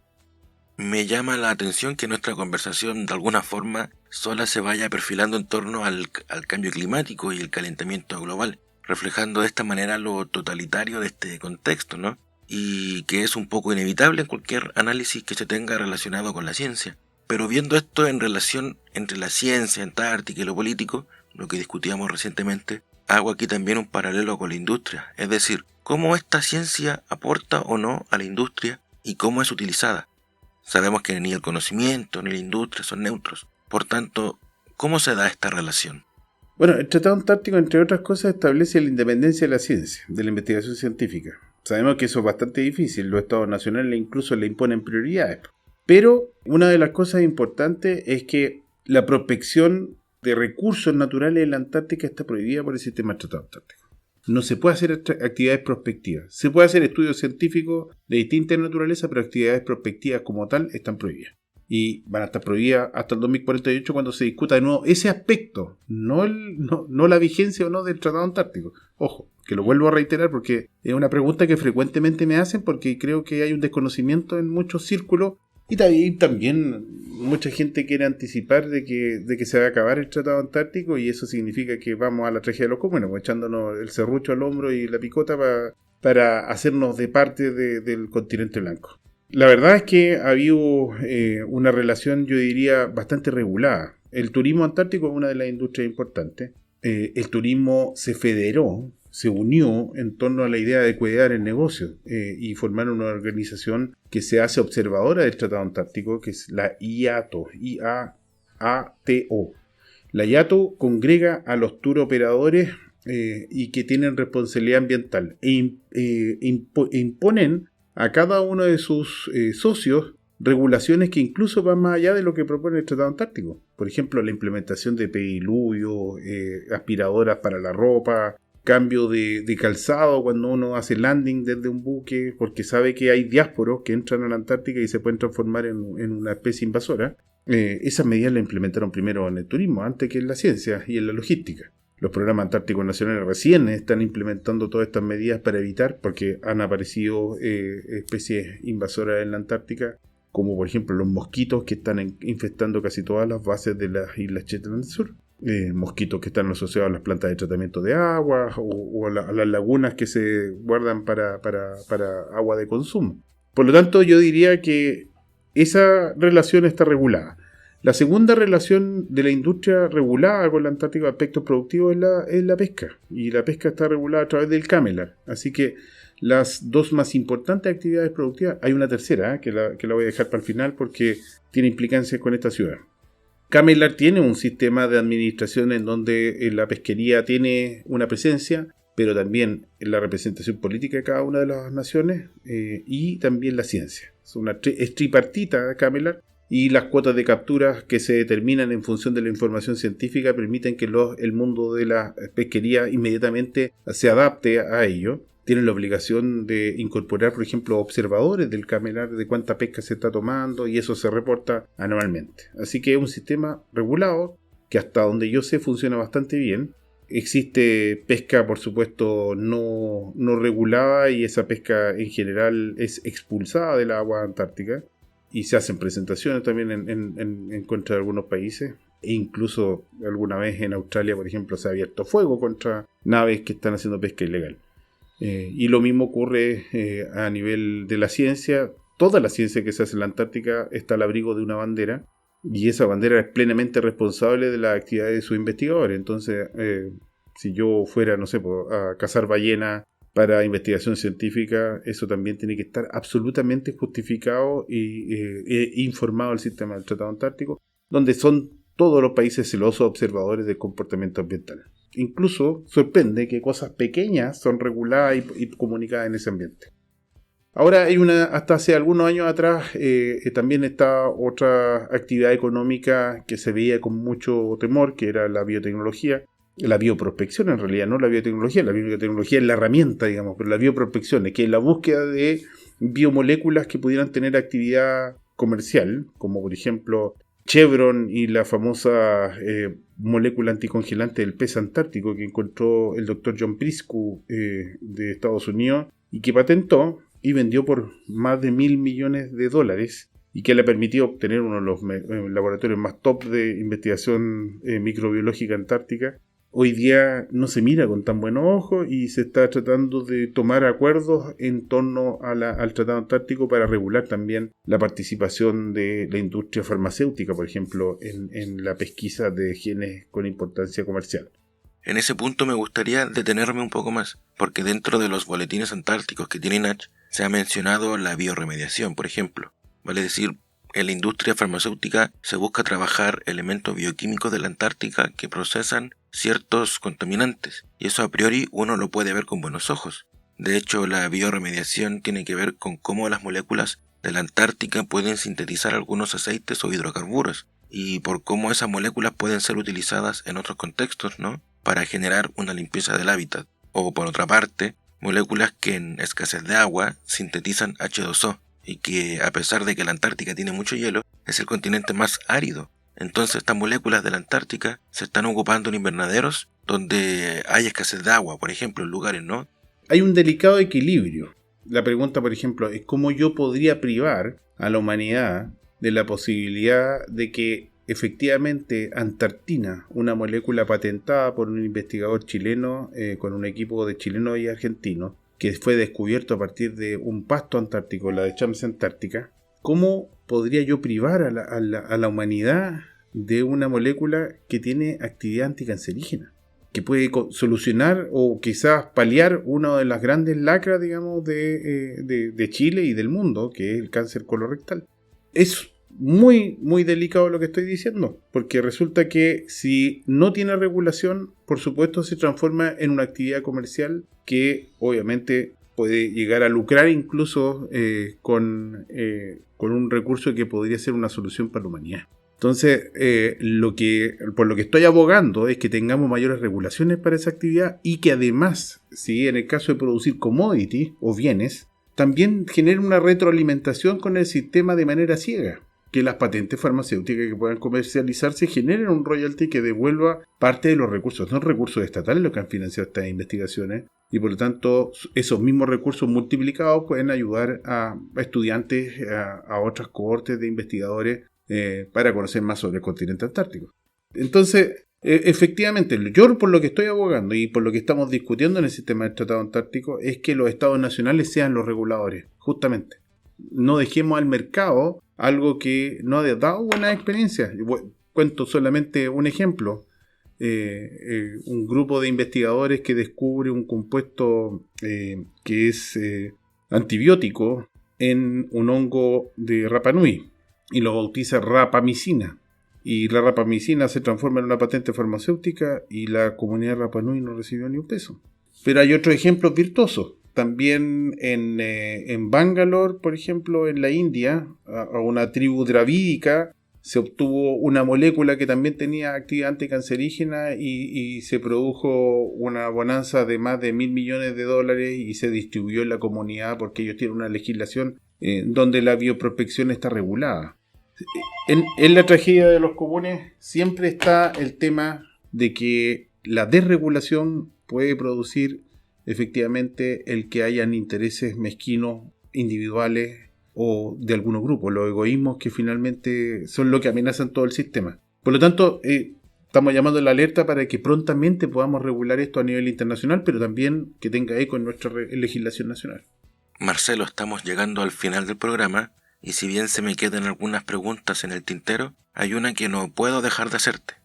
Me llama la atención que nuestra conversación de alguna forma sola se vaya perfilando en torno al cambio climático y el calentamiento global, reflejando de esta manera lo totalitario de este contexto, ¿no? Y que es un poco inevitable en cualquier análisis que se tenga relacionado con la ciencia. Pero viendo esto en relación entre la ciencia antártica y lo político, lo que discutíamos recientemente, hago aquí también un paralelo con la industria, es decir, cómo esta ciencia aporta o no a la industria y cómo es utilizada. Sabemos que ni el conocimiento ni la industria son neutros, por tanto, ¿cómo se da esta relación? Bueno, el Tratado Antártico, entre otras cosas, establece la independencia de la ciencia, de la investigación científica. Sabemos que eso es bastante difícil, los estados nacionales incluso le imponen prioridades. Pero una de las cosas importantes es que la prospección de recursos naturales en la Antártica está prohibida por el sistema del Tratado Antártico. No se puede hacer actividades prospectivas. Se puede hacer estudios científicos de distinta naturaleza, pero actividades prospectivas como tal están prohibidas. Y van a estar prohibidas hasta el 2048 cuando se discuta de nuevo ese aspecto, no la vigencia o no del Tratado Antártico. Ojo, que lo vuelvo a reiterar porque es una pregunta que frecuentemente me hacen porque creo que hay un desconocimiento en muchos círculos. Y también mucha gente quiere anticipar de que se va a acabar el Tratado Antártico y eso significa que vamos a la tragedia de los cúmenes, echándonos el serrucho al hombro y la picota para hacernos de parte del continente blanco. La verdad es que ha habido una relación, yo diría, bastante regulada. El turismo antártico es una de las industrias importantes. El turismo se federó, se unió en torno a la idea de cuidar el negocio y formar una organización que se hace observadora del Tratado Antártico, que es la IATO, I-A-A-T-O. La IATO congrega a los tour operadores y que tienen responsabilidad ambiental e imponen a cada uno de sus socios regulaciones que incluso van más allá de lo que propone el Tratado Antártico. Por ejemplo, la implementación de pediluvio, aspiradoras para la ropa, cambio de calzado cuando uno hace landing desde un buque, porque sabe que hay diásporos que entran a la Antártica y se pueden transformar en una especie invasora. Esas medidas las implementaron primero en el turismo, antes que en la ciencia y en la logística. Los programas antárticos nacionales recién están implementando todas estas medidas para evitar, porque han aparecido especies invasoras en la Antártica, como por ejemplo los mosquitos que están infestando casi todas las bases de las Islas Shetland del Sur. Mosquitos que están asociados a las plantas de tratamiento de agua o a las lagunas que se guardan para agua de consumo. Por lo tanto, yo diría que esa relación está regulada. La segunda relación de la industria regulada con la Antártica de aspectos productivos es la pesca. Y la pesca está regulada a través del CAMELAR. Así que las dos más importantes actividades productivas, hay una tercera que la voy a dejar para el final porque tiene implicancias con esta ciudad. CAMELAR tiene un sistema de administración en donde la pesquería tiene una presencia, pero también la representación política de cada una de las naciones y también la ciencia. Es tripartita CAMELAR y las cuotas de captura que se determinan en función de la información científica permiten que el mundo de la pesquería inmediatamente se adapte a ello. Tienen la obligación de incorporar, por ejemplo, observadores del camelar de cuánta pesca se está tomando y eso se reporta anualmente. Así que es un sistema regulado que hasta donde yo sé funciona bastante bien. Existe pesca, por supuesto, no regulada y esa pesca en general es expulsada del agua antártica y se hacen presentaciones también en contra de algunos países. E incluso alguna vez en Australia, por ejemplo, se ha abierto fuego contra naves que están haciendo pesca ilegal. Y lo mismo ocurre a nivel de la ciencia. Toda la ciencia que se hace en la Antártica está al abrigo de una bandera y esa bandera es plenamente responsable de las actividades de sus investigadores. Entonces, si yo fuera, no sé, a cazar ballenas para investigación científica, eso también tiene que estar absolutamente justificado e informado al sistema del Tratado Antártico, donde son todos los países celosos observadores del comportamiento ambiental. Incluso sorprende que cosas pequeñas son reguladas y comunicadas en ese ambiente. Ahora hasta hace algunos años atrás también está otra actividad económica que se veía con mucho temor, que era la biotecnología, la bioprospección en realidad, no la biotecnología es la herramienta, digamos, pero la bioprospección es que es la búsqueda de biomoléculas que pudieran tener actividad comercial, como por ejemplo Chevron y la famosa molécula anticongelante del pez antártico que encontró el Dr. John Priscu de Estados Unidos y que patentó y vendió por más de $1.000 millones y que le permitió obtener uno de los laboratorios más top de investigación microbiológica antártica. Hoy día no se mira con tan buenos ojos y se está tratando de tomar acuerdos en torno al Tratado Antártico para regular también la participación de la industria farmacéutica, por ejemplo, en la pesquisa de genes con importancia comercial. En ese punto me gustaría detenerme un poco más, porque dentro de los boletines antárticos que tiene NACH se ha mencionado la bioremediación, por ejemplo. Vale decir, en la industria farmacéutica se busca trabajar elementos bioquímicos de la Antártica que procesan ciertos contaminantes, y eso a priori uno lo puede ver con buenos ojos. De hecho, la bioremediación tiene que ver con cómo las moléculas de la Antártica pueden sintetizar algunos aceites o hidrocarburos, y por cómo esas moléculas pueden ser utilizadas en otros contextos, ¿no?, para generar una limpieza del hábitat. O por otra parte, moléculas que en escasez de agua sintetizan H2O, y que a pesar de que la Antártica tiene mucho hielo, es el continente más árido. Entonces estas moléculas de la Antártica se están ocupando en invernaderos donde hay escasez de agua, por ejemplo, en lugares, ¿no? Hay un delicado equilibrio. La pregunta, por ejemplo, es cómo yo podría privar a la humanidad de la posibilidad de que efectivamente Antartina, una molécula patentada por un investigador chileno con un equipo de chilenos y argentinos, que fue descubierto a partir de un pasto antártico, la de Champs Antártica, ¿cómo podría yo privar a la humanidad de una molécula que tiene actividad anticancerígena? Que puede solucionar o quizás paliar una de las grandes lacras, digamos, de Chile y del mundo, que es el cáncer colorectal. Es muy, muy delicado lo que estoy diciendo, porque resulta que si no tiene regulación, por supuesto se transforma en una actividad comercial que obviamente puede llegar a lucrar incluso con un recurso que podría ser una solución para la humanidad. Entonces, por lo que estoy abogando es que tengamos mayores regulaciones para esa actividad y que además, si en el caso de producir commodities o bienes, también genere una retroalimentación con el sistema de manera ciega. Que las patentes farmacéuticas que puedan comercializarse generen un royalty que devuelva parte de los recursos, no recursos estatales los que han financiado estas investigaciones, y por lo tanto esos mismos recursos multiplicados pueden ayudar a estudiantes, a otras cohortes de investigadores para conocer más sobre el continente antártico. Entonces, efectivamente, yo por lo que estoy abogando y por lo que estamos discutiendo en el sistema del Tratado Antártico es que los estados nacionales sean los reguladores, justamente. No dejemos al mercado algo que no ha dado buenas experiencias. Cuento solamente un ejemplo. Un grupo de investigadores que descubre un compuesto que es antibiótico en un hongo de Rapa Nui y lo bautiza rapamicina. Y la rapamicina se transforma en una patente farmacéutica y la comunidad de Rapa Nui no recibió ni un peso. Pero hay otros ejemplos virtuosos. también en Bangalore, por ejemplo, en la India, a una tribu dravídica, se obtuvo una molécula que también tenía actividad anticancerígena y se produjo una bonanza de más de $1.000 millones y se distribuyó en la comunidad porque ellos tienen una legislación donde la bioprospección está regulada. En la tragedia de los comunes siempre está el tema de que la desregulación puede producir efectivamente el que hayan intereses mezquinos individuales o de algunos grupos, los egoísmos que finalmente son lo que amenazan todo el sistema. Por lo tanto, estamos llamando a la alerta para que prontamente podamos regular esto a nivel internacional, pero también que tenga eco en nuestra legislación nacional. Marcelo, estamos llegando al final del programa y si bien se me quedan algunas preguntas en el tintero, hay una que no puedo dejar de hacerte.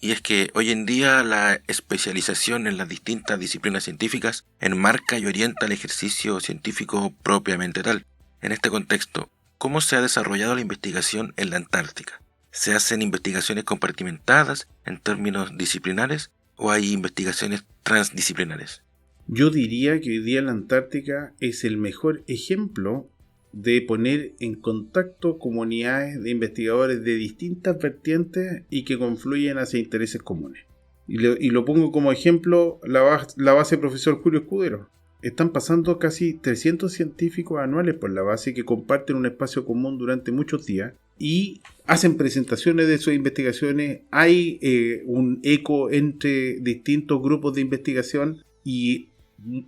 Y es que hoy en día la especialización en las distintas disciplinas científicas enmarca y orienta el ejercicio científico propiamente tal. En este contexto, ¿cómo se ha desarrollado la investigación en la Antártica? ¿Se hacen investigaciones compartimentadas en términos disciplinares o hay investigaciones transdisciplinares? Yo diría que hoy día la Antártica es el mejor ejemplo de poner en contacto comunidades de investigadores de distintas vertientes y que confluyen hacia intereses comunes. Y lo pongo como ejemplo la base Profesor Julio Escudero. Están pasando casi 300 científicos anuales por la base que comparten un espacio común durante muchos días y hacen presentaciones de sus investigaciones. Hay un eco entre distintos grupos de investigación y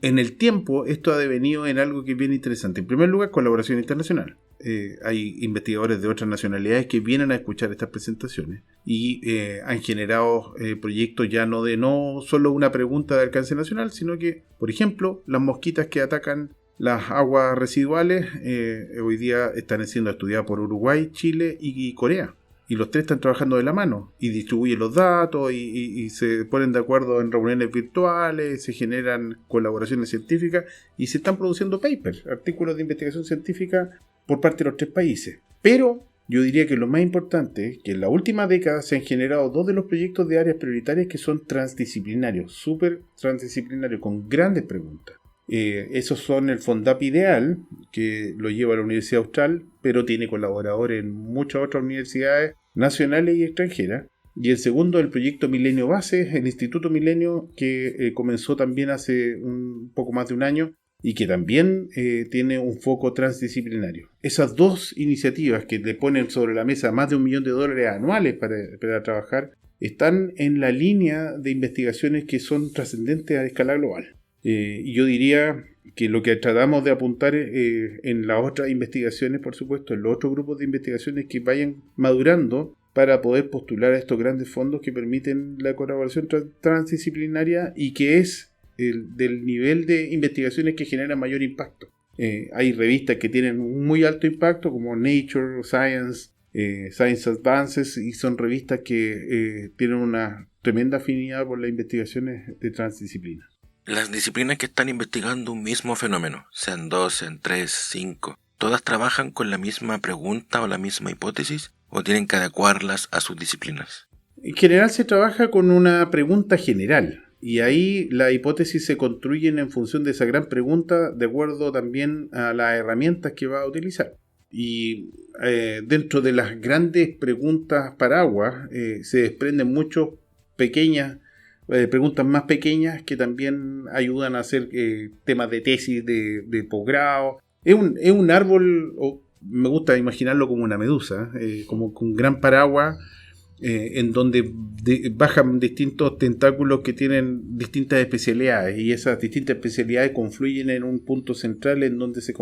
en el tiempo esto ha devenido en algo que es bien interesante. En primer lugar, colaboración internacional. Hay investigadores de otras nacionalidades que vienen a escuchar estas presentaciones y han generado proyectos ya no solo una pregunta de alcance nacional, sino que, por ejemplo, las mosquitas que atacan las aguas residuales hoy día están siendo estudiadas por Uruguay, Chile y Corea. Y los tres están trabajando de la mano y distribuyen los datos y se ponen de acuerdo en reuniones virtuales, se generan colaboraciones científicas y se están produciendo papers, artículos de investigación científica por parte de los tres países. Pero yo diría que lo más importante es que en la última década se han generado 2 de los proyectos de áreas prioritarias que son transdisciplinarios, súper transdisciplinarios, con grandes preguntas. Esos son el FONDAP Ideal, que lo lleva a la Universidad Austral, pero tiene colaboradores en muchas otras universidades nacionales y extranjeras. Y el segundo, el proyecto Milenio Base, el Instituto Milenio, que comenzó también hace un poco más de un año y que también tiene un foco transdisciplinario. Esas 2 iniciativas que le ponen sobre la mesa más de $1 millón anuales para trabajar, están en la línea de investigaciones que son trascendentes a escala global. Y yo diría que lo que tratamos de apuntar en las otras investigaciones, por supuesto, en los otros grupos de investigaciones que vayan madurando para poder postular a estos grandes fondos que permiten la colaboración transdisciplinaria y que es del nivel de investigaciones que generan mayor impacto. Hay revistas que tienen un muy alto impacto como Nature, Science, Science Advances, y son revistas que tienen una tremenda afinidad por las investigaciones de transdisciplina. Las disciplinas que están investigando un mismo fenómeno, sean 2, sean 3, 5, ¿todas trabajan con la misma pregunta o la misma hipótesis o tienen que adecuarlas a sus disciplinas? En general se trabaja con una pregunta general y ahí las hipótesis se construyen en función de esa gran pregunta de acuerdo también a las herramientas que va a utilizar. Y dentro de las grandes preguntas paraguas se desprenden muchas pequeñas preguntas más pequeñas que también ayudan a hacer temas de tesis, de posgrado. Es un árbol, me gusta imaginarlo como una medusa, como un gran paraguas en donde bajan distintos tentáculos que tienen distintas especialidades y esas distintas especialidades confluyen en un punto central en donde se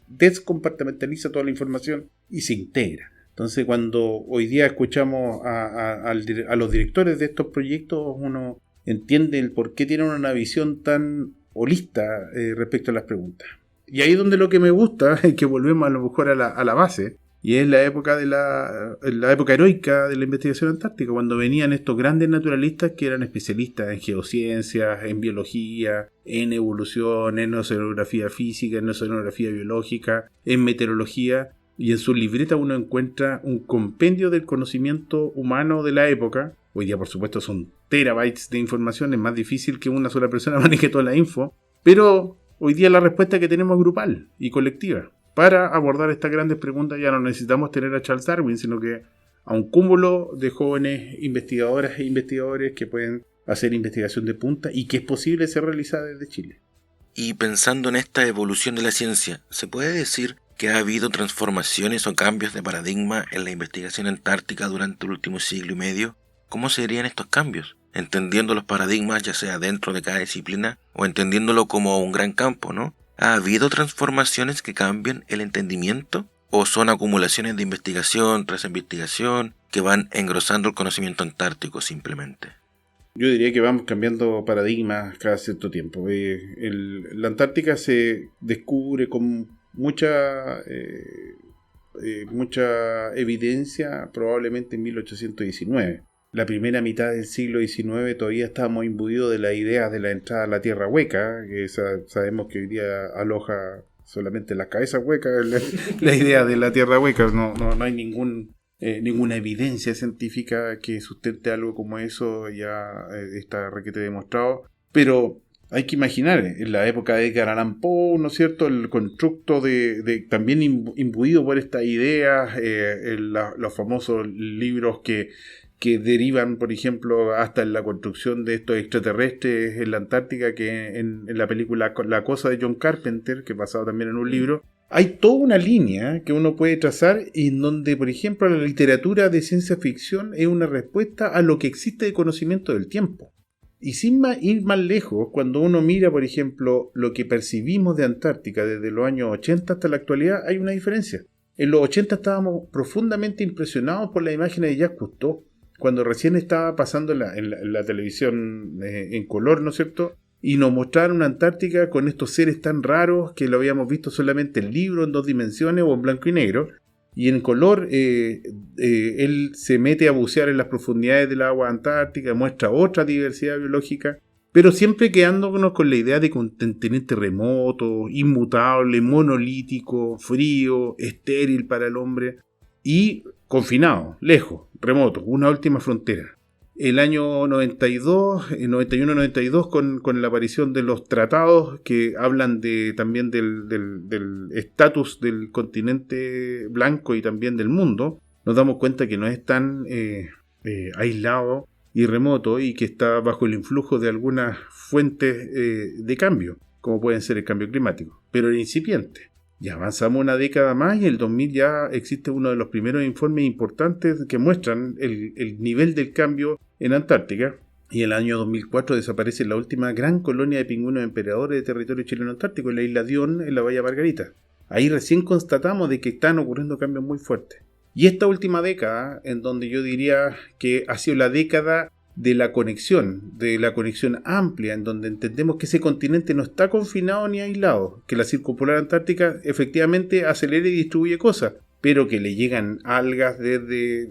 descompartimentaliza toda la información y se integra. Entonces, cuando hoy día escuchamos a los directores de estos proyectos, uno entiende el por qué tienen una visión tan holista respecto a las preguntas. Y ahí es donde lo que me gusta es que volvemos a lo mejor a la base, y es la época la época heroica de la investigación antártica, cuando venían estos grandes naturalistas que eran especialistas en geociencias, en biología, en evolución, en oceanografía física, en oceanografía biológica, en meteorología. Y en su libreta uno encuentra un compendio del conocimiento humano de la época. Hoy día, por supuesto, son terabytes de información. Es más difícil que una sola persona maneje toda la info. Pero Hoy día la respuesta que tenemos es grupal y colectiva. Para abordar estas grandes preguntas ya no necesitamos tener a Charles Darwin, sino que a un cúmulo de jóvenes investigadoras e investigadores que pueden hacer investigación de punta y que es posible ser realizada desde Chile. Y pensando en esta evolución de la ciencia, ¿se puede decir que ha habido transformaciones o cambios de paradigma en la investigación antártica durante el último siglo y medio? ¿Cómo serían estos cambios? Entendiendo los paradigmas ya sea dentro de cada disciplina o entendiéndolo como un gran campo, ¿no? ¿Ha habido transformaciones que cambien el entendimiento? ¿O son acumulaciones de investigación tras investigación que van engrosando el conocimiento antártico simplemente? Yo diría que vamos cambiando paradigmas cada cierto tiempo. La Antártica se descubre con mucha evidencia probablemente en 1819. La primera mitad del siglo XIX todavía estábamos imbuidos de las ideas de la entrada a la Tierra hueca, que sabemos que hoy día aloja solamente las cabezas huecas, la idea de la Tierra hueca. No hay ninguna evidencia científica que sustente algo como eso, ya está requete demostrado. Pero hay que imaginar, en la época de Edgar Allan Poe, ¿no es cierto?, el constructo de también imbuido por estas ideas, los famosos libros que derivan, por ejemplo, hasta en la construcción de estos extraterrestres en la Antártica, que en la película La Cosa de John Carpenter, que basado también en un libro, hay toda una línea que uno puede trazar en donde, por ejemplo, la literatura de ciencia ficción es una respuesta a lo que existe de conocimiento del tiempo. Y sin ir más lejos, cuando uno mira, por ejemplo, lo que percibimos de Antártica desde los años 80 hasta la actualidad, hay una diferencia. En los 80 estábamos profundamente impresionados por las imágenes de Jacques Cousteau, cuando recién estaba pasando en la televisión en color, ¿no es cierto? Y nos mostraron una Antártica con estos seres tan raros que lo habíamos visto solamente en libros, en 2 dimensiones o en blanco y negro. Y en color, él se mete a bucear en las profundidades del agua antártica, muestra otra diversidad biológica, pero siempre quedándonos con la idea de continente remoto, inmutable, monolítico, frío, estéril para el hombre y confinado, lejos, remoto, una última frontera. El año 91-92, con la aparición de los tratados que hablan también del estatus del continente blanco y también del mundo, nos damos cuenta que no es tan aislado y remoto y que está bajo el influjo de algunas fuentes de cambio, como pueden ser el cambio climático, pero era incipiente. Ya avanzamos una década más y en el 2000 ya existe uno de los primeros informes importantes que muestran el nivel del cambio en Antártica. Y en el año 2004 desaparece la última gran colonia de pingüinos emperadores de territorio chileno-antártico, en la isla Dion, en la Bahía Margarita. Ahí recién constatamos de que están ocurriendo cambios muy fuertes. Y esta última década, en donde yo diría que ha sido la década de la conexión amplia, en donde entendemos que ese continente no está confinado ni aislado, que la circumpolar antártica efectivamente acelera y distribuye cosas, pero que le llegan algas desde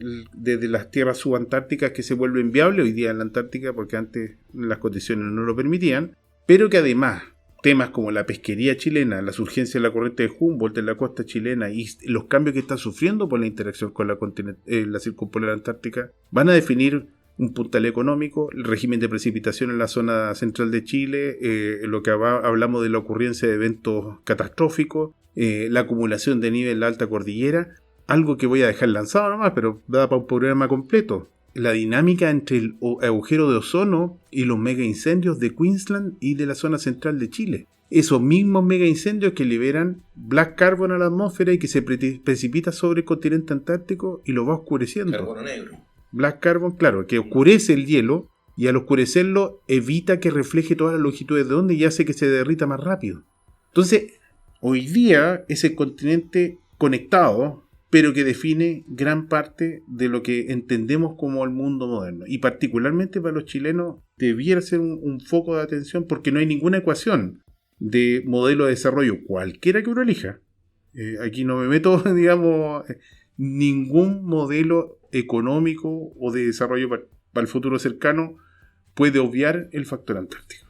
las tierras subantárticas que se vuelven viables hoy día en la Antártica, porque antes las condiciones no lo permitían, pero que además temas como la pesquería chilena, la surgencia de la corriente de Humboldt en la costa chilena y los cambios que está sufriendo por la interacción con la circumpolar antártica van a definir un puntal económico, el régimen de precipitación en la zona central de Chile, lo que hablamos de la ocurrencia de eventos catastróficos, la acumulación de nieve en la alta cordillera, algo que voy a dejar lanzado nomás, pero da para un programa completo. La dinámica entre el agujero de ozono y los mega incendios de Queensland y de la zona central de Chile. Esos mismos mega incendios que liberan black carbon a la atmósfera y que se precipita sobre el continente antártico y lo va oscureciendo. Carbono negro. Black carbon, claro, que oscurece el hielo y al oscurecerlo evita que refleje todas las longitudes de onda y hace que se derrita más rápido. Entonces, hoy día es el continente conectado, pero que define gran parte de lo que entendemos como el mundo moderno. Y particularmente para los chilenos debiera ser un foco de atención porque no hay ninguna ecuación de modelo de desarrollo, cualquiera que uno elija. Aquí no me meto, digamos, ningún modelo económico o de desarrollo para el futuro cercano puede obviar el factor antártico.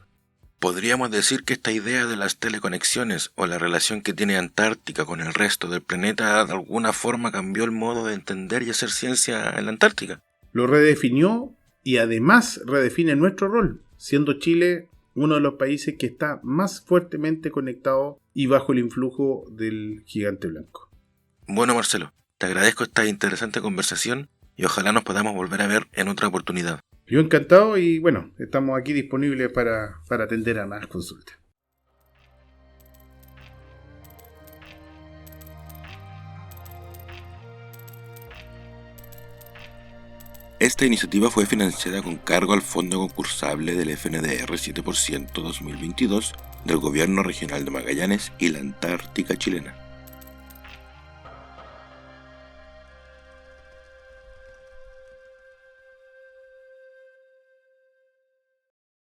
¿Podríamos decir que esta idea de las teleconexiones o la relación que tiene Antártica con el resto del planeta de alguna forma cambió el modo de entender y hacer ciencia en la Antártica? Lo redefinió y además redefine nuestro rol, siendo Chile uno de los países que está más fuertemente conectado y bajo el influjo del gigante blanco. Bueno, Marcelo, te agradezco esta interesante conversación y ojalá nos podamos volver a ver en otra oportunidad. Yo encantado y bueno, estamos aquí disponibles para atender a más consultas. Esta iniciativa fue financiada con cargo al Fondo Concursable del FNDR 7% 2022 del Gobierno Regional de Magallanes y la Antártica Chilena.